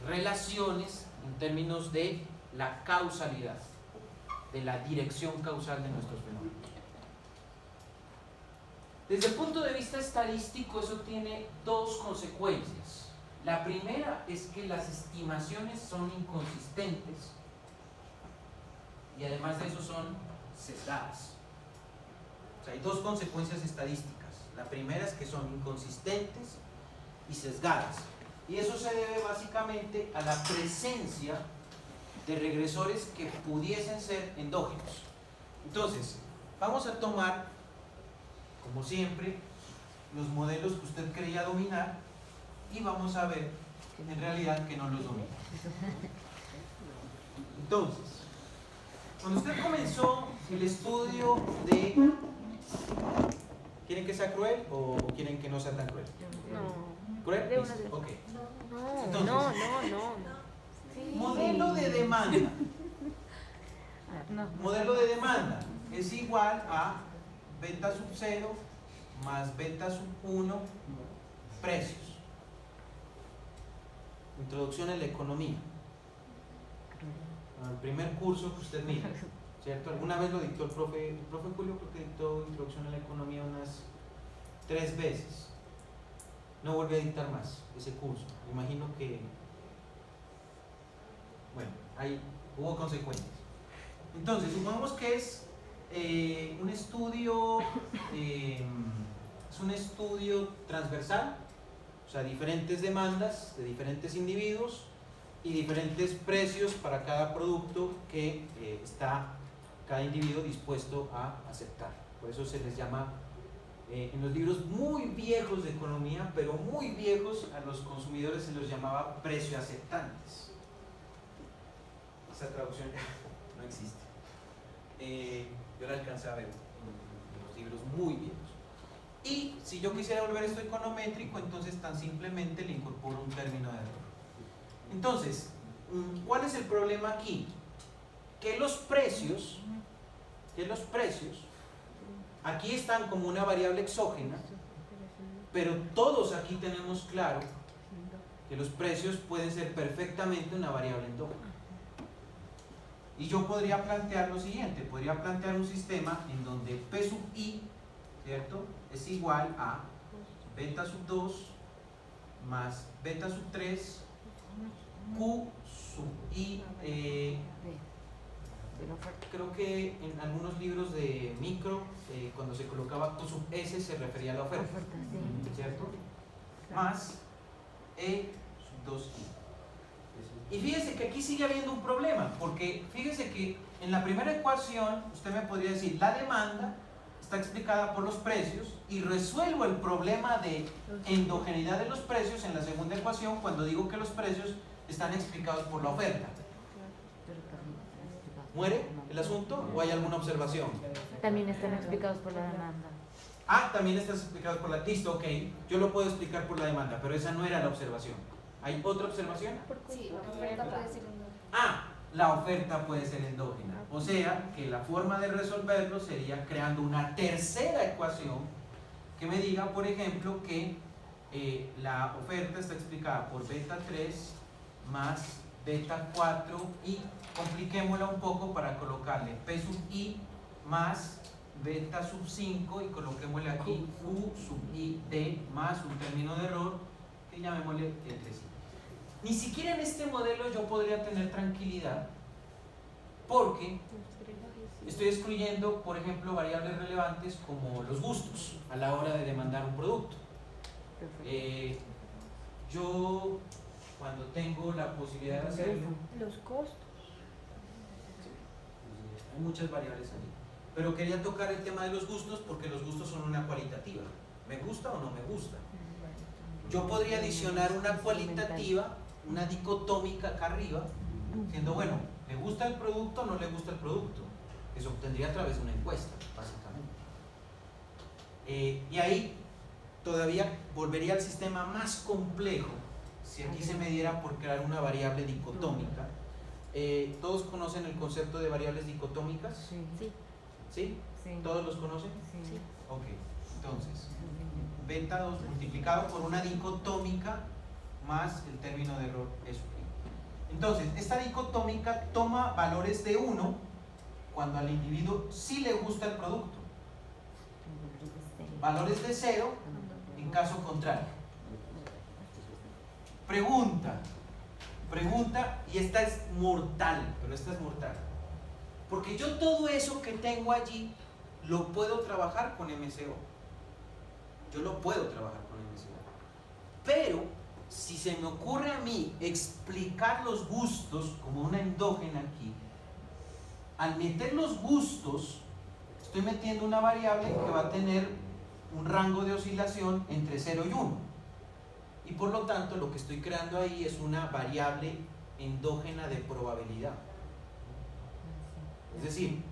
relaciones en términos de la causalidad, de la dirección causal de nuestros fenómenos. Desde el punto de vista estadístico, eso tiene dos consecuencias. La primera es que las estimaciones son inconsistentes y además de eso son sesgadas. O sea, hay dos consecuencias estadísticas. La primera es que son inconsistentes y sesgadas. Y eso se debe básicamente a la presencia de regresores que pudiesen ser endógenos. Entonces, vamos a tomar, como siempre, los modelos que usted creía dominar y vamos a ver en realidad que no los domina. Entonces, cuando usted comenzó el estudio de... ¿Quieren que sea cruel o quieren que no sea tan cruel? No. ¿Cruel? De una Listo, vez. ok. No, Entonces, no. Sí. Modelo de demanda. No. Modelo de demanda es igual a beta sub 0 más beta sub 1 precios. Introducción en la economía. El primer curso que usted mira, ¿cierto? Alguna vez lo dictó el profe Julio, creo que dictó introducción a la economía unas 3 veces. No volvió a dictar más ese curso. Me imagino que, bueno, ahí hubo consecuencias. Entonces, supongamos que es un estudio, transversal, o sea, diferentes demandas de diferentes individuos y diferentes precios para cada producto que está cada individuo dispuesto a aceptar. Por eso se les llama, en los libros muy viejos de economía, pero muy viejos, a los consumidores se los llamaba precio aceptantes. Esa traducción no existe. Yo la alcancé a ver en los libros muy viejos. Y si yo quisiera volver esto econométrico, entonces tan simplemente le incorporo un término de error. Entonces, ¿cuál es el problema aquí? Que los precios aquí están como una variable exógena, pero todos aquí tenemos claro que los precios pueden ser perfectamente una variable endógena. Y yo podría plantear lo siguiente, podría plantear un sistema en donde P sub I, ¿cierto?, es igual a beta sub 2 más beta sub 3 Q sub I, creo que en algunos libros de micro, cuando se colocaba Q sub S se refería a la oferta, ¿cierto? Más E sub 2I. Y fíjese que aquí sigue habiendo un problema, porque fíjese que en la primera ecuación usted me podría decir, la demanda está explicada por los precios y resuelvo el problema de endogeneidad de los precios en la segunda ecuación cuando digo que los precios están explicados por la oferta. ¿Muere el asunto o hay alguna observación? También están explicados por la demanda. Ah, también están explicados por la... Listo, ok. Yo lo puedo explicar por la demanda, pero esa no era la observación. ¿Hay otra observación? Sí, la oferta puede ser endógena. Ah, la oferta puede ser endógena. O sea, que la forma de resolverlo sería creando una tercera ecuación que me diga, por ejemplo, que la oferta está explicada por beta 3 más beta 4 y compliquémosla un poco para colocarle P sub I más beta sub 5 y coloquémosle aquí Q sub I D más un término de error que llamémosle entre sí. Ni siquiera en este modelo yo podría tener tranquilidad porque estoy excluyendo, por ejemplo, variables relevantes como los gustos a la hora de demandar un producto. Yo, cuando tengo la posibilidad de hacerlo, Los costos. hay muchas variables allí. Pero quería tocar el tema de los gustos porque los gustos son una cualitativa. ¿Me gusta o no me gusta? Yo podría adicionar una cualitativa, una dicotómica acá arriba, diciendo, bueno, ¿le gusta el producto o no le gusta el producto? Que se obtendría a través de una encuesta, básicamente. Y ahí todavía volvería al sistema más complejo si aquí se me diera por crear una variable dicotómica. ¿Todos conocen el concepto de variables dicotómicas? Sí. ¿Sí? Sí. ¿Todos los conocen? Sí. Ok, entonces, beta 2 multiplicado por una dicotómica más el término de error es I. Entonces, esta dicotómica toma valores de 1 cuando al individuo sí le gusta el producto, valores de 0 en caso contrario. Pregunta, y esta es mortal, pero esta es mortal. Porque yo todo eso que tengo allí lo puedo trabajar con MCO. Yo lo puedo trabajar con MCO. Pero si se me ocurre a mí explicar los gustos como una endógena aquí, al meter los gustos, estoy metiendo una variable que va a tener un rango de oscilación entre 0 y 1. Y por lo tanto lo que estoy creando ahí es una variable endógena de probabilidad. Es decir,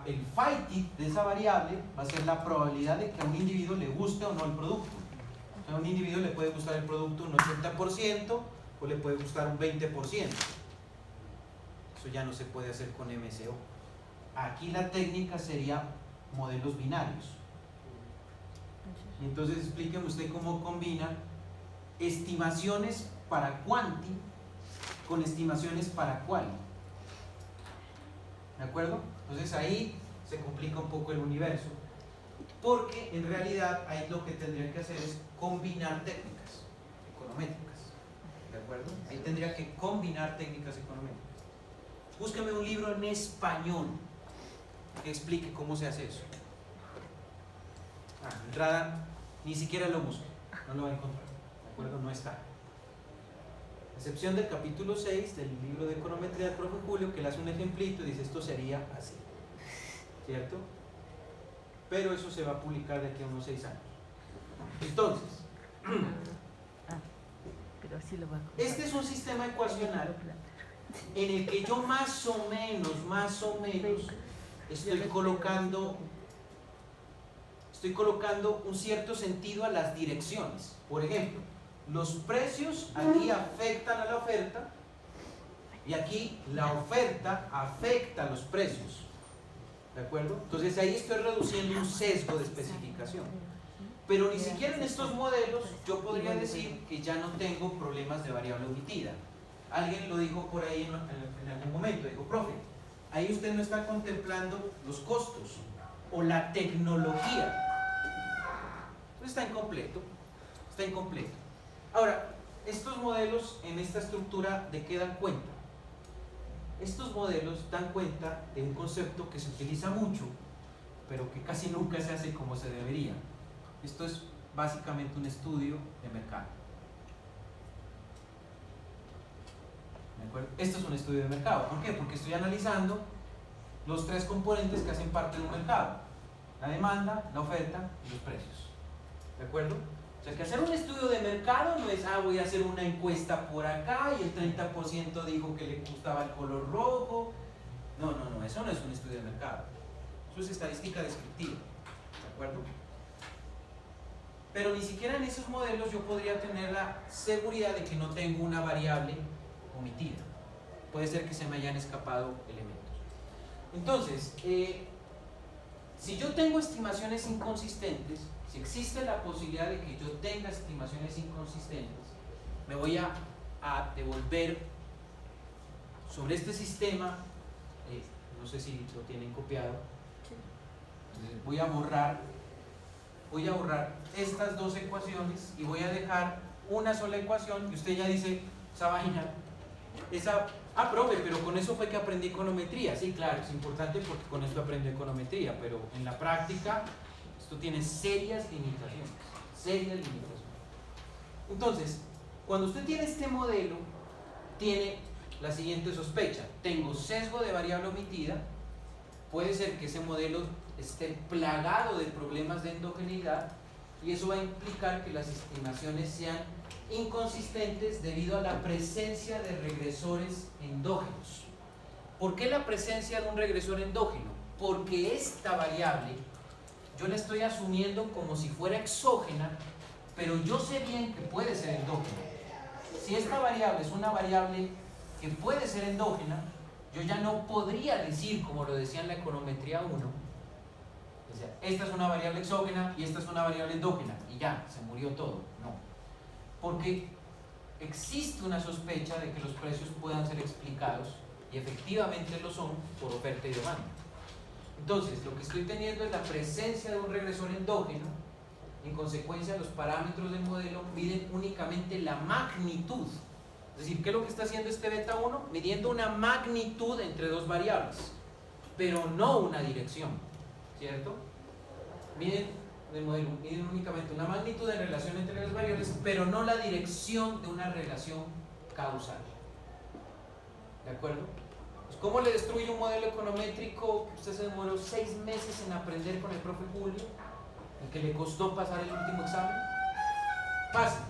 el phi de esa variable va a ser la probabilidad de que a un individuo le guste o no el producto. O sea, a un individuo le puede gustar el producto un 80% o le puede gustar un 20%. Eso ya no se puede hacer con MCO. Aquí la técnica sería modelos binarios. Y entonces explíqueme usted cómo combina estimaciones para quanti con estimaciones para quali. ¿De acuerdo? Entonces ahí se complica un poco el universo, porque en realidad ahí lo que tendría que hacer es combinar técnicas econométricas. ¿De acuerdo? Ahí tendría que combinar técnicas econométricas. Búsqueme un libro en español que explique cómo se hace eso. Entrada, ni siquiera lo busque, no lo va a encontrar. ¿De acuerdo? No está. A excepción del capítulo 6 del libro de econometría del profe Julio, que le hace un ejemplito y dice esto sería así, ¿cierto? Pero eso se va a publicar de aquí a unos 6 años. Entonces, Pero así lo va a comprar. este es un sistema ecuacional en el que yo más o menos estoy colocando un cierto sentido a las direcciones. Por ejemplo, los precios aquí afectan a la oferta y aquí la oferta afecta a los precios. ¿De acuerdo? Entonces ahí estoy reduciendo un sesgo de especificación. Pero ni siquiera en estos modelos yo podría decir que ya no tengo problemas de variable omitida. Alguien lo dijo por ahí en algún momento, dijo, profe, ahí usted no está contemplando los costos o la tecnología. Entonces está incompleto, está incompleto. Ahora, estos modelos en esta estructura, ¿de qué dan cuenta? Estos modelos dan cuenta de un concepto que se utiliza mucho, pero que casi nunca se hace como se debería. Esto es básicamente un estudio de mercado. ¿De acuerdo? Esto es un estudio de mercado. ¿Por qué? Porque estoy analizando los 3 componentes que hacen parte de un mercado. La demanda, la oferta y los precios. ¿De acuerdo? O sea, que hacer un estudio de mercado no es, voy a hacer una encuesta por acá y el 30% dijo que le gustaba el color rojo. No, eso no es un estudio de mercado. Eso es estadística descriptiva. ¿De acuerdo? Pero ni siquiera en esos modelos yo podría tener la seguridad de que no tengo una variable omitida. Puede ser que se me hayan escapado elementos. Entonces, si yo tengo estimaciones inconsistentes, si existe la posibilidad de que yo tenga estimaciones inconsistentes, me voy a devolver sobre este sistema, no sé si lo tienen copiado, entonces voy a borrar estas dos ecuaciones y voy a dejar una sola ecuación y usted ya dice, esa vaina, profe, pero con eso fue que aprendí econometría. Sí, claro, es importante porque con esto aprendí econometría, pero en la práctica esto tiene serias limitaciones, Entonces, cuando usted tiene este modelo, tiene la siguiente sospecha: tengo sesgo de variable omitida, puede ser que ese modelo esté plagado de problemas de endogeneidad y eso va a implicar que las estimaciones sean inconsistentes debido a la presencia de regresores endógenos. ¿Por qué la presencia de un regresor endógeno? Porque esta variable yo la estoy asumiendo como si fuera exógena, pero yo sé bien que puede ser endógena. Si esta variable es una variable que puede ser endógena, yo ya no podría decir, como lo decía en la econometría 1, o sea, esta es una variable exógena y esta es una variable endógena, y ya, se murió todo. No. Porque existe una sospecha de que los precios puedan ser explicados, y efectivamente lo son, por oferta y demanda. Entonces, lo que estoy teniendo es la presencia de un regresor endógeno. En consecuencia, los parámetros del modelo miden únicamente la magnitud. Es decir, ¿qué es lo que está haciendo este beta 1? Midiendo una magnitud entre dos variables, pero no una dirección, ¿cierto? Miden únicamente una magnitud en relación entre las variables, pero no la dirección de una relación causal. ¿De acuerdo? Pues, ¿cómo le destruye un modelo econométrico que usted se demoró 6 meses en aprender con el profe Julio, el que le costó pasar el último examen? Fácil.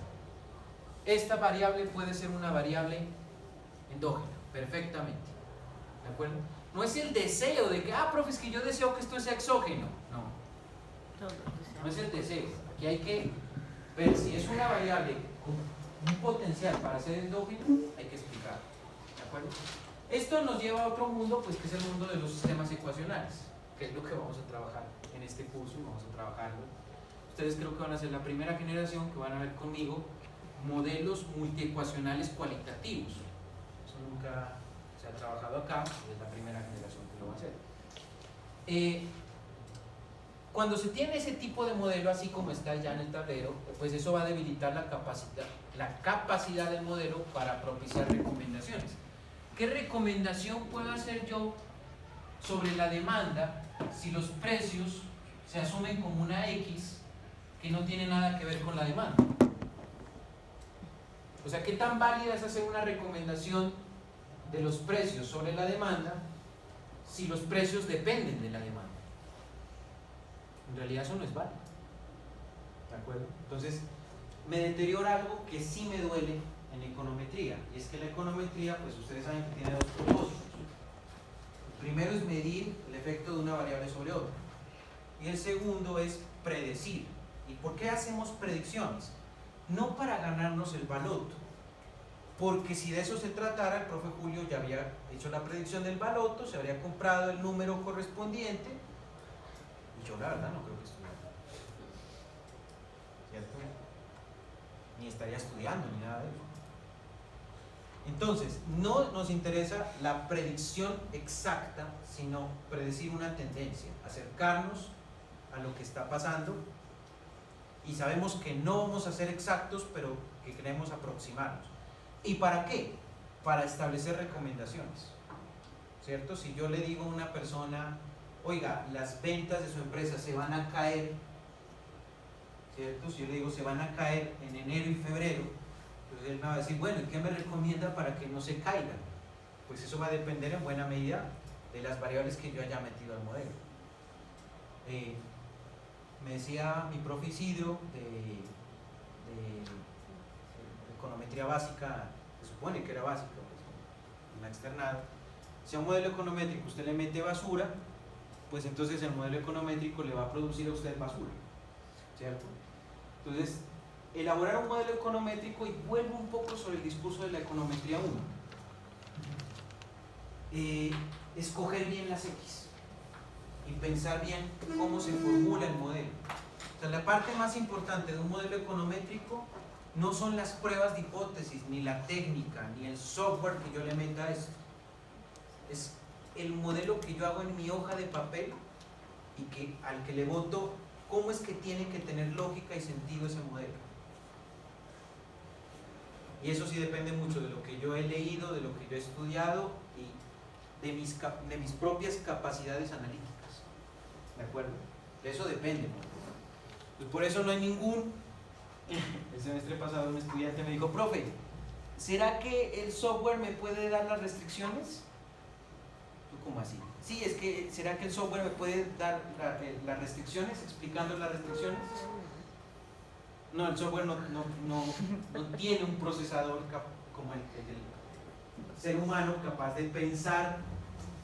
Esta variable puede ser una variable endógena, perfectamente. ¿De acuerdo? No es el deseo de que, profe, es que yo deseo que esto sea exógeno. No es el deseo. Aquí hay que ver si es una variable con un potencial para ser endógeno, hay que explicar. ¿De acuerdo? Esto nos lleva a otro mundo, pues que es el mundo de los sistemas ecuacionales, que es lo que vamos a trabajar en este curso y vamos a trabajarlo. Ustedes creo que van a ser la primera generación que van a ver conmigo modelos multiecuacionales cualitativos. Eso nunca se ha trabajado acá, es la primera generación que lo va a hacer. Cuando se tiene ese tipo de modelo, así como está ya en el tablero, pues eso va a debilitar la capacidad del modelo para propiciar recomendaciones. ¿Qué recomendación puedo hacer yo sobre la demanda si los precios se asumen como una X que no tiene nada que ver con la demanda? O sea, ¿qué tan válida es hacer una recomendación de los precios sobre la demanda si los precios dependen de la demanda? En realidad eso no es válido. ¿De acuerdo? Entonces, me deteriora algo que sí me duele en econometría, y es que la econometría, pues ustedes saben que tiene dos propósitos. El primero es medir el efecto de una variable sobre otra, y el segundo es predecir. ¿Y por qué hacemos predicciones? No para ganarnos el baloto, porque si de eso se tratara, el profe Julio ya había hecho la predicción del baloto, se habría comprado el número correspondiente, y yo la verdad no creo que estuviera, ¿cierto? Ni estaría estudiando ni nada de eso. Entonces, no nos interesa la predicción exacta, sino predecir una tendencia, acercarnos a lo que está pasando, y sabemos que no vamos a ser exactos, pero que queremos aproximarnos. ¿Y para qué? Para establecer recomendaciones, ¿cierto? Si yo le digo a una persona, oiga, las ventas de su empresa se van a caer, ¿cierto? Si yo le digo se van a caer en enero y febrero, entonces él me va a decir, bueno, ¿y qué me recomienda para que no se caigan? Pues eso va a depender en buena medida de las variables que yo haya metido al modelo. me decía mi profe Isidro de econometría básica, se supone que era básica, pues, en la externada, si a un modelo econométrico usted le mete basura, pues entonces el modelo econométrico le va a producir a usted basura, ¿cierto? Entonces, elaborar un modelo econométrico, y vuelvo un poco sobre el discurso de la econometría 1, escoger bien las X y pensar bien cómo se formula el modelo. O sea, la parte más importante de un modelo econométrico no son las pruebas de hipótesis, ni la técnica, ni el software que yo le meta a esto. Es el modelo que yo hago en mi hoja de papel y que al que le boto cómo es que tiene que tener lógica y sentido ese modelo. Y eso sí depende mucho de lo que yo he leído, de lo que yo he estudiado y de mis propias capacidades analíticas. ¿De acuerdo? De eso depende. Pues por eso no hay ningún... El semestre pasado un estudiante me dijo, profe, ¿será que el software me puede dar las restricciones? ¿Cómo así? Sí, es que ¿será que el software me puede dar las restricciones, explicando las restricciones? No, el software no tiene un procesador como el del ser humano capaz de pensar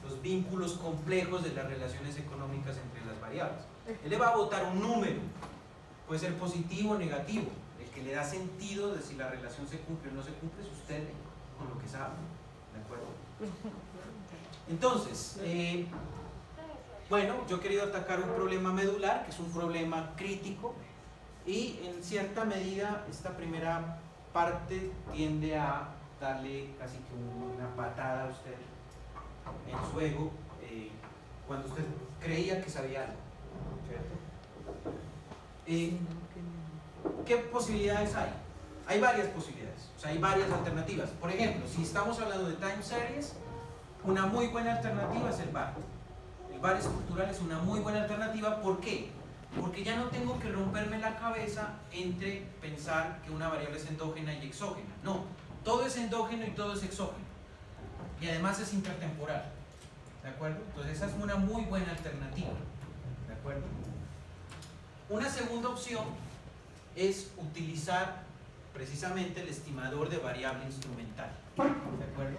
los vínculos complejos de las relaciones económicas entre las variables. Él le va a botar un número, puede ser positivo o negativo. El que le da sentido de si la relación se cumple o no se cumple es usted, con lo que sabe. ¿De acuerdo? Entonces, bueno, yo he querido atacar un problema medular, que es un problema crítico, y en cierta medida esta primera parte tiende a darle casi que una patada a usted en su ego, cuando usted creía que sabía algo, ¿cierto? ¿Qué posibilidades hay? Hay varias posibilidades, o sea, hay varias alternativas. Por ejemplo, si estamos hablando de time series, una muy buena alternativa es el VAR. El VAR estructural es una muy buena alternativa. ¿Por qué? Porque ya no tengo que romperme la cabeza entre pensar que una variable es endógena y exógena. No, todo es endógeno y todo es exógeno. Y además es intertemporal. ¿De acuerdo? Entonces esa es una muy buena alternativa. ¿De acuerdo? Una segunda opción es utilizar precisamente el estimador de variable instrumental. ¿De acuerdo?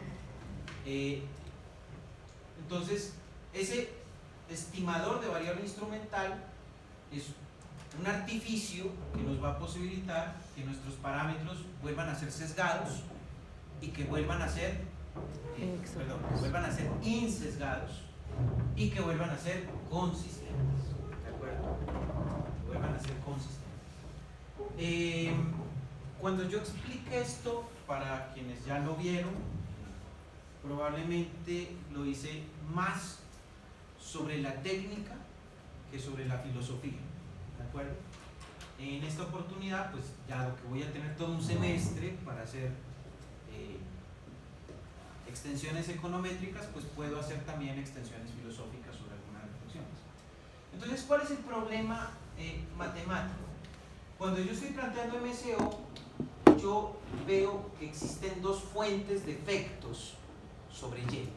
Entonces, ese estimador de variable instrumental es un artificio que nos va a posibilitar que nuestros parámetros vuelvan a ser sesgados y que vuelvan a ser insesgados y que vuelvan a ser consistentes. ¿De acuerdo? Que vuelvan a ser consistentes. Cuando yo explique esto, para quienes ya lo vieron, probablemente lo hice más sobre la técnica que sobre la filosofía. ¿De acuerdo? En esta oportunidad, pues ya lo que voy a tener todo un semestre para hacer extensiones econométricas, pues puedo hacer también extensiones filosóficas sobre algunas reflexiones. Entonces, ¿cuál es el problema matemático? Cuando yo estoy planteando MCO, yo veo que existen dos fuentes de efectos sobre Y.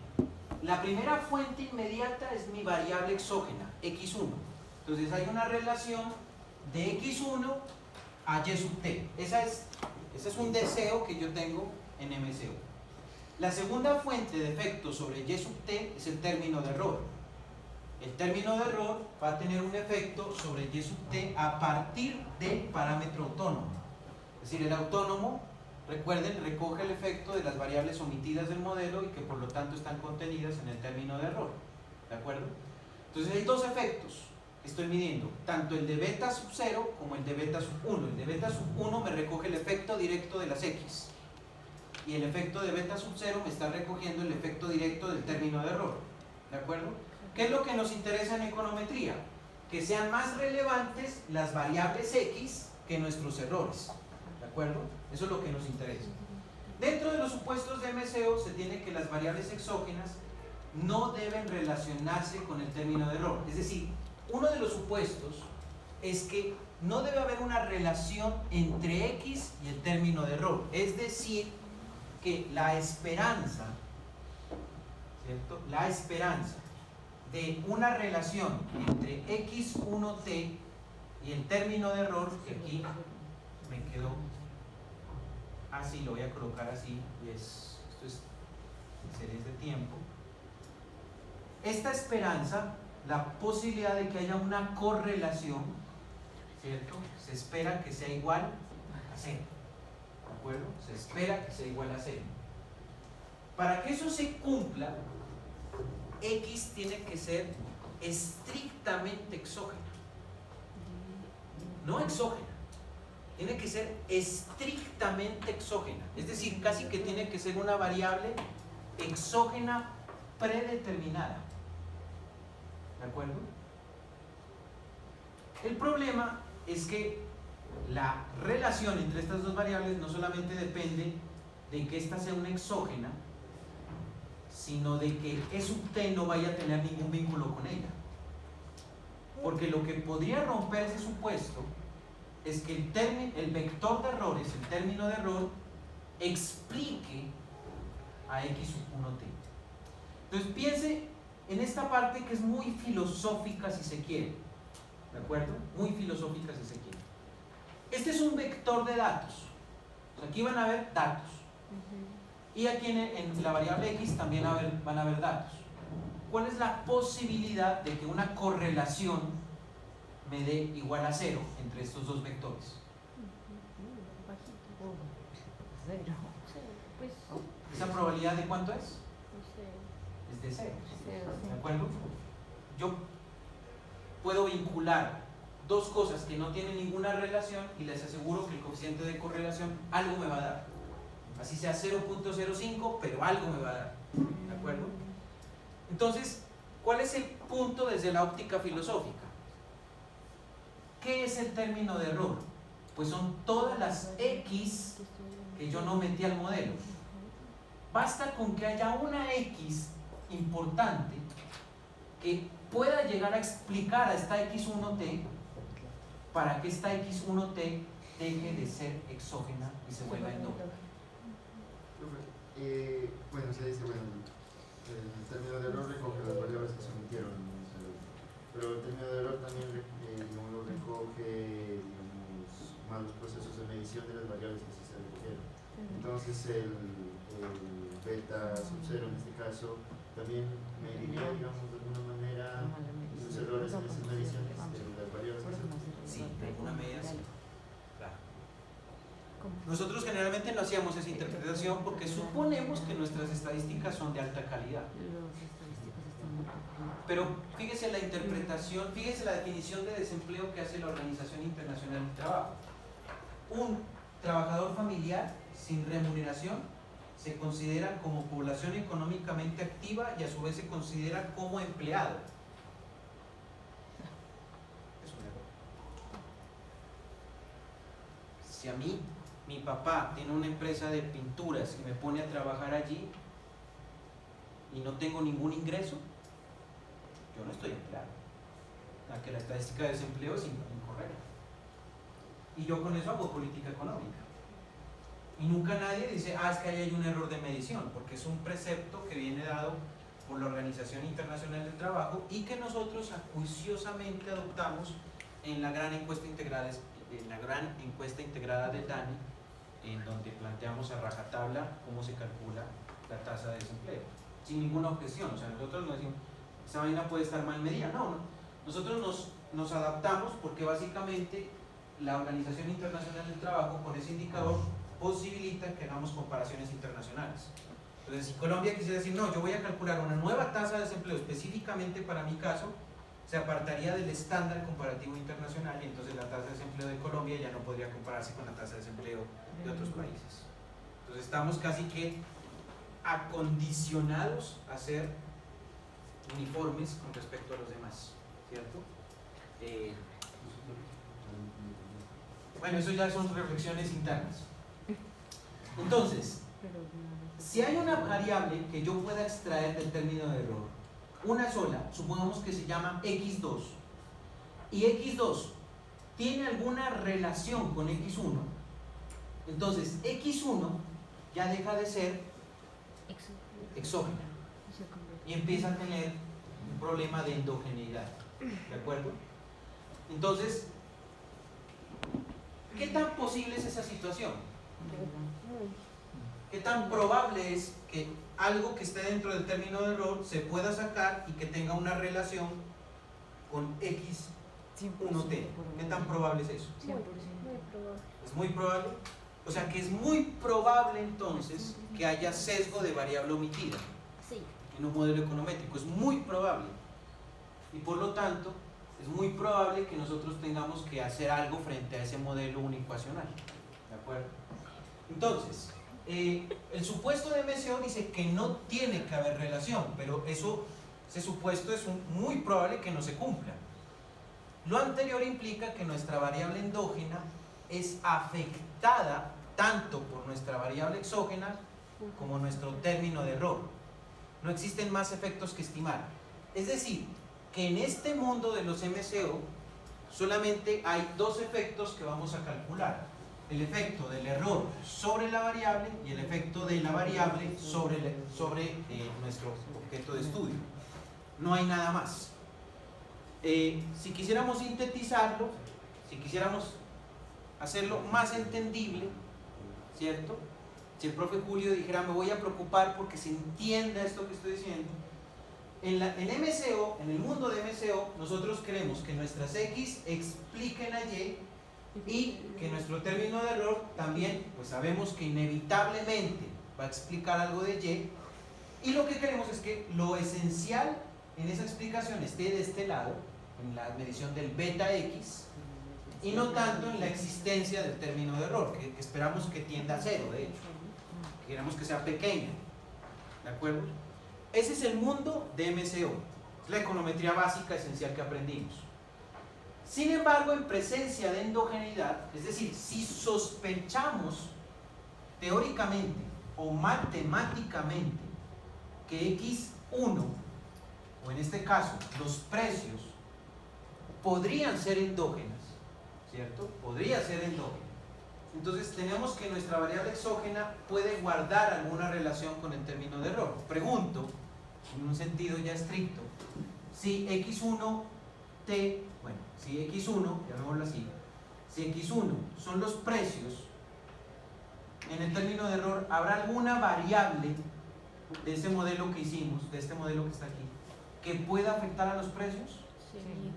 La primera fuente inmediata es mi variable exógena, X1. Entonces hay una relación de X1 a Y sub T. Ese es un deseo que yo tengo en MCO. La segunda fuente de efecto sobre Y sub T es el término de error. El término de error va a tener un efecto sobre Y sub T a partir del parámetro autónomo. Es decir, el autónomo, recuerden, recoge el efecto de las variables omitidas del modelo y que por lo tanto están contenidas en el término de error. ¿De acuerdo? Entonces hay dos efectos que estoy midiendo, tanto el de beta sub 0 como el de beta sub 1. El de beta sub 1 me recoge el efecto directo de las X y el efecto de beta sub 0 me está recogiendo el efecto directo del término de error. ¿De acuerdo? ¿Qué es lo que nos interesa en econometría? Que sean más relevantes las variables X que nuestros errores. ¿De acuerdo? Eso es lo que nos interesa. Dentro de los supuestos de MCO se tiene que las variables exógenas no deben relacionarse con el término de error. Es decir, uno de los supuestos es que no debe haber una relación entre X y el término de error. Es decir, que la esperanza, ¿cierto? La esperanza de una relación entre X1T Y el término de error, que aquí me quedó así, lo voy a colocar así, y esto es en series de tiempo. Esta esperanza, la posibilidad de que haya una correlación, ¿cierto? Se espera que sea igual a 0, ¿de acuerdo? Se espera que sea igual a 0. Para que eso se cumpla, X tiene que ser estrictamente exógena, no exógena, tiene que ser estrictamente exógena, es decir, casi que tiene que ser una variable exógena predeterminada, ¿de acuerdo? El problema es que la relación entre estas dos variables no solamente depende de que esta sea una exógena, sino de que E sub t no vaya a tener ningún vínculo con ella. Porque lo que podría romper ese supuesto es que el vector de errores, el término de error, explique a X sub 1t. Entonces piense en esta parte que es muy filosófica si se quiere, ¿de acuerdo? Muy filosófica si se quiere. Este es un vector de datos. O sea, aquí van a haber datos. Y aquí en la variable X también van a haber datos. ¿Cuál es la posibilidad de que una correlación me dé igual a 0 entre estos dos vectores? Cero. Pues, ¿Esa probabilidad de cuánto es? no sé. Es de 0. Cero, sí. ¿De acuerdo? Yo puedo vincular dos cosas que no tienen ninguna relación y les aseguro que el coeficiente de correlación algo me va a dar. Así sea 0.05, pero algo me va a dar. ¿De acuerdo? Entonces, ¿cuál es el punto desde la óptica filosófica? ¿Qué es el término de error? Pues son todas las X que yo no metí al modelo. Basta con que haya una X importante que pueda llegar a explicar a esta X1t para que esta X1t deje de ser exógena y se vuelva endógena. Bueno, se dice, bueno, el término de error recoge las variables que se omitieron, pero el término de error también digamos, recoge digamos, malos procesos de medición de las variables que sí se recogieron. Entonces el beta sub 0 en este caso también mediría, digamos, de alguna manera los errores en esas mediciones de las variables que se recogieron. Sí, de alguna medida sí. Claro. Nosotros generalmente no hacíamos esa interpretación porque suponemos que nuestras estadísticas son de alta calidad. Pero fíjese la interpretación, fíjese la definición de desempleo que hace la Organización Internacional del Trabajo. Un trabajador familiar sin remuneración se considera como población económicamente activa y a su vez se considera como empleado. Es un error. Si a mí, mi papá tiene una empresa de pinturas y me pone a trabajar allí y no tengo ningún ingreso, yo no estoy empleado. La que la estadística de desempleo es incorrecta. Y yo con eso hago política económica. Y nunca nadie dice, es que ahí hay un error de medición, porque es un precepto que viene dado por la Organización Internacional del Trabajo y que nosotros acuiciosamente adoptamos en la gran encuesta integrada, del DANE, en donde planteamos a rajatabla cómo se calcula la tasa de desempleo, sin ninguna objeción. O sea, nosotros no decimos, esa vaina puede estar mal medida, no. Nosotros nos adaptamos porque básicamente la Organización Internacional del Trabajo con ese indicador posibilita que hagamos comparaciones internacionales. Entonces, si Colombia quisiera decir, no, yo voy a calcular una nueva tasa de desempleo específicamente para mi caso, se apartaría del estándar comparativo internacional y entonces la tasa de desempleo de Colombia ya no podría compararse con la tasa de desempleo de otros países. Entonces estamos casi que acondicionados a ser uniformes con respecto a los demás, ¿cierto? Bueno, eso ya son reflexiones internas. Entonces, si hay una variable que yo pueda extraer del término de error, una sola, supongamos que se llama x2, y x2 tiene alguna relación con x1, entonces x1 ya deja de ser exógena y empieza a tener un problema de endogeneidad, ¿de acuerdo? Entonces, ¿Qué tan posible es esa situación? Muy. ¿Qué tan probable es que algo que esté dentro del término de error se pueda sacar y que tenga una relación con X1T? ¿Qué tan probable es eso? 100%. Muy probable. ¿Es muy probable? O sea que es muy probable entonces que haya sesgo de variable omitida Sí. en un modelo econométrico. Es muy probable. Y por lo tanto, es muy probable que nosotros tengamos que hacer algo frente a ese modelo uniecuacional. ¿De acuerdo? Entonces, el supuesto de MCO dice que no tiene que haber relación, pero ese supuesto es muy probable que no se cumpla. Lo anterior implica que nuestra variable endógena es afectada tanto por nuestra variable exógena como nuestro término de error. No existen más efectos que estimar. Es decir, que en este mundo de los MCO solamente hay dos efectos que vamos a calcular: el efecto del error sobre la variable y el efecto de la variable sobre nuestro objeto de estudio. No hay nada más. Si quisiéramos sintetizarlo, si quisiéramos hacerlo más entendible, ¿cierto? Si el profe Julio dijera, me voy a preocupar porque se entienda esto que estoy diciendo, en MCO, en el mundo de MCO, nosotros queremos que nuestras X expliquen a Y y que nuestro término de error también, pues sabemos que inevitablemente va a explicar algo de Y, y lo que queremos es que lo esencial en esa explicación esté de este lado, en la medición del beta X, y no tanto en la existencia del término de error, que esperamos que tienda a cero, de hecho. Queremos que sea pequeña. ¿De acuerdo? Ese es el mundo de MCO. Es la econometría básica esencial que aprendimos. Sin embargo, en presencia de endogeneidad, es decir, si sospechamos teóricamente o matemáticamente que X1, o en este caso, los precios, podrían ser endógenas, ¿cierto? Podría ser endógena. Entonces tenemos que nuestra variable exógena puede guardar alguna relación con el término de error. Pregunto, en un sentido ya estricto, si X1T, bueno, si X1, llamémoslo así, si X1 son los precios, en el término de error, ¿habrá alguna variable de ese modelo que hicimos, de este modelo que está aquí, que pueda afectar a los precios? Sí.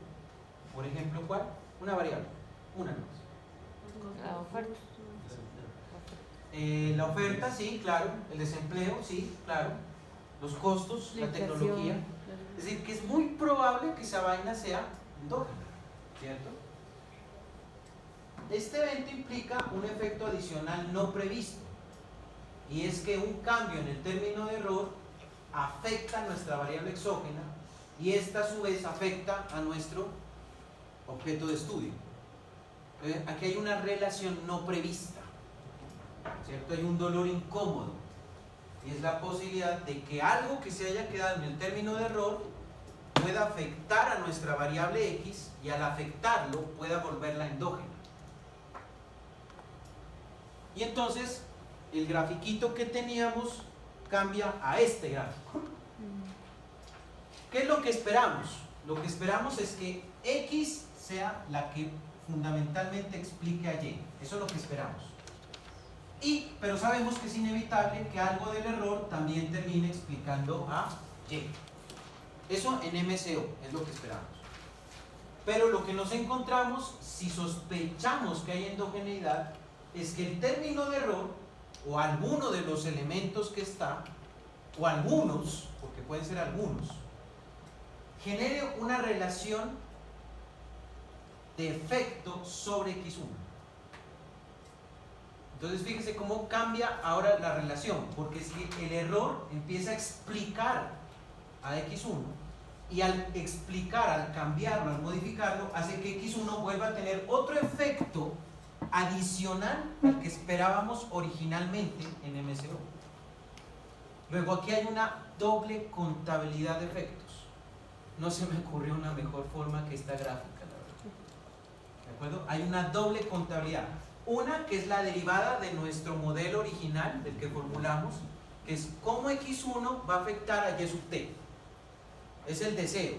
Por ejemplo, ¿cuál? Una variable, una más. La oferta. La oferta, sí, claro. El desempleo, sí, claro. Los costos, la inflación. tecnología. Es decir, que es muy probable que esa vaina sea endógena, ¿cierto? Este evento implica un efecto adicional no previsto, y es que un cambio en el término de error afecta a nuestra variable exógena y esta a su vez afecta a nuestro objeto de estudio. Aquí hay una relación no prevista, ¿cierto? Hay un dolor incómodo, y es la posibilidad de que algo que se haya quedado en el término de error pueda afectar a nuestra variable X, y al afectarlo pueda volverla endógena. Y entonces el grafiquito que teníamos cambia a este gráfico. ¿Qué es lo que esperamos? Lo que esperamos es que X sea la que fundamentalmente explique a Y. Eso es lo que esperamos. Pero sabemos que es inevitable que algo del error también termine explicando a Y. Eso en MCO es lo que esperamos. Pero lo que nos encontramos, si sospechamos que hay endogeneidad, es que el término de error, o alguno de los elementos que está, o algunos, porque pueden ser algunos, genere una relación de efecto sobre X1. Entonces fíjese cómo cambia ahora la relación, porque es que el error empieza a explicar a X1, y al explicar, al cambiarlo, al modificarlo, hace que X1 vuelva a tener otro efecto adicional al que esperábamos originalmente en MCO. Luego aquí hay una doble contabilidad de efectos. No se me ocurrió una mejor forma que esta gráfica, la verdad. ¿De acuerdo? Hay una doble contabilidad. Una que es la derivada de nuestro modelo original, del que formulamos, que es cómo X1 va a afectar a Y sub T. Es el deseo.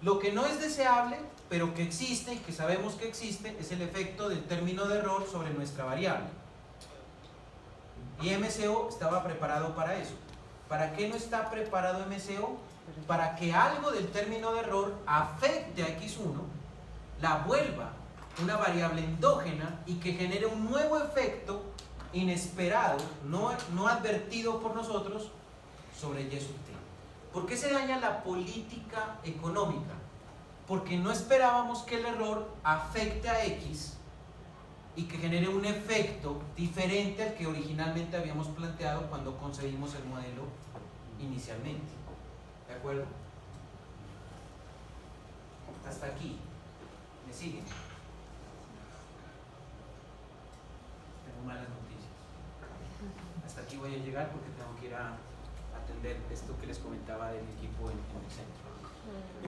Lo que no es deseable, pero que existe y que sabemos que existe, es el efecto del término de error sobre nuestra variable. Y MCO estaba preparado para eso. ¿Para qué no está preparado MCO? Para que algo del término de error afecte a X1, la vuelva una variable endógena y que genere un nuevo efecto inesperado, no advertido por nosotros, sobre Y sub t. ¿Por qué se daña la política económica? Porque no esperábamos que el error afecte a X y que genere un efecto diferente al que originalmente habíamos planteado cuando concebimos el modelo inicialmente. ¿De acuerdo? Hasta aquí. ¿Me siguen? Tengo malas noticias. Hasta aquí voy a llegar porque tengo que ir a atender esto que les comentaba del equipo en el centro.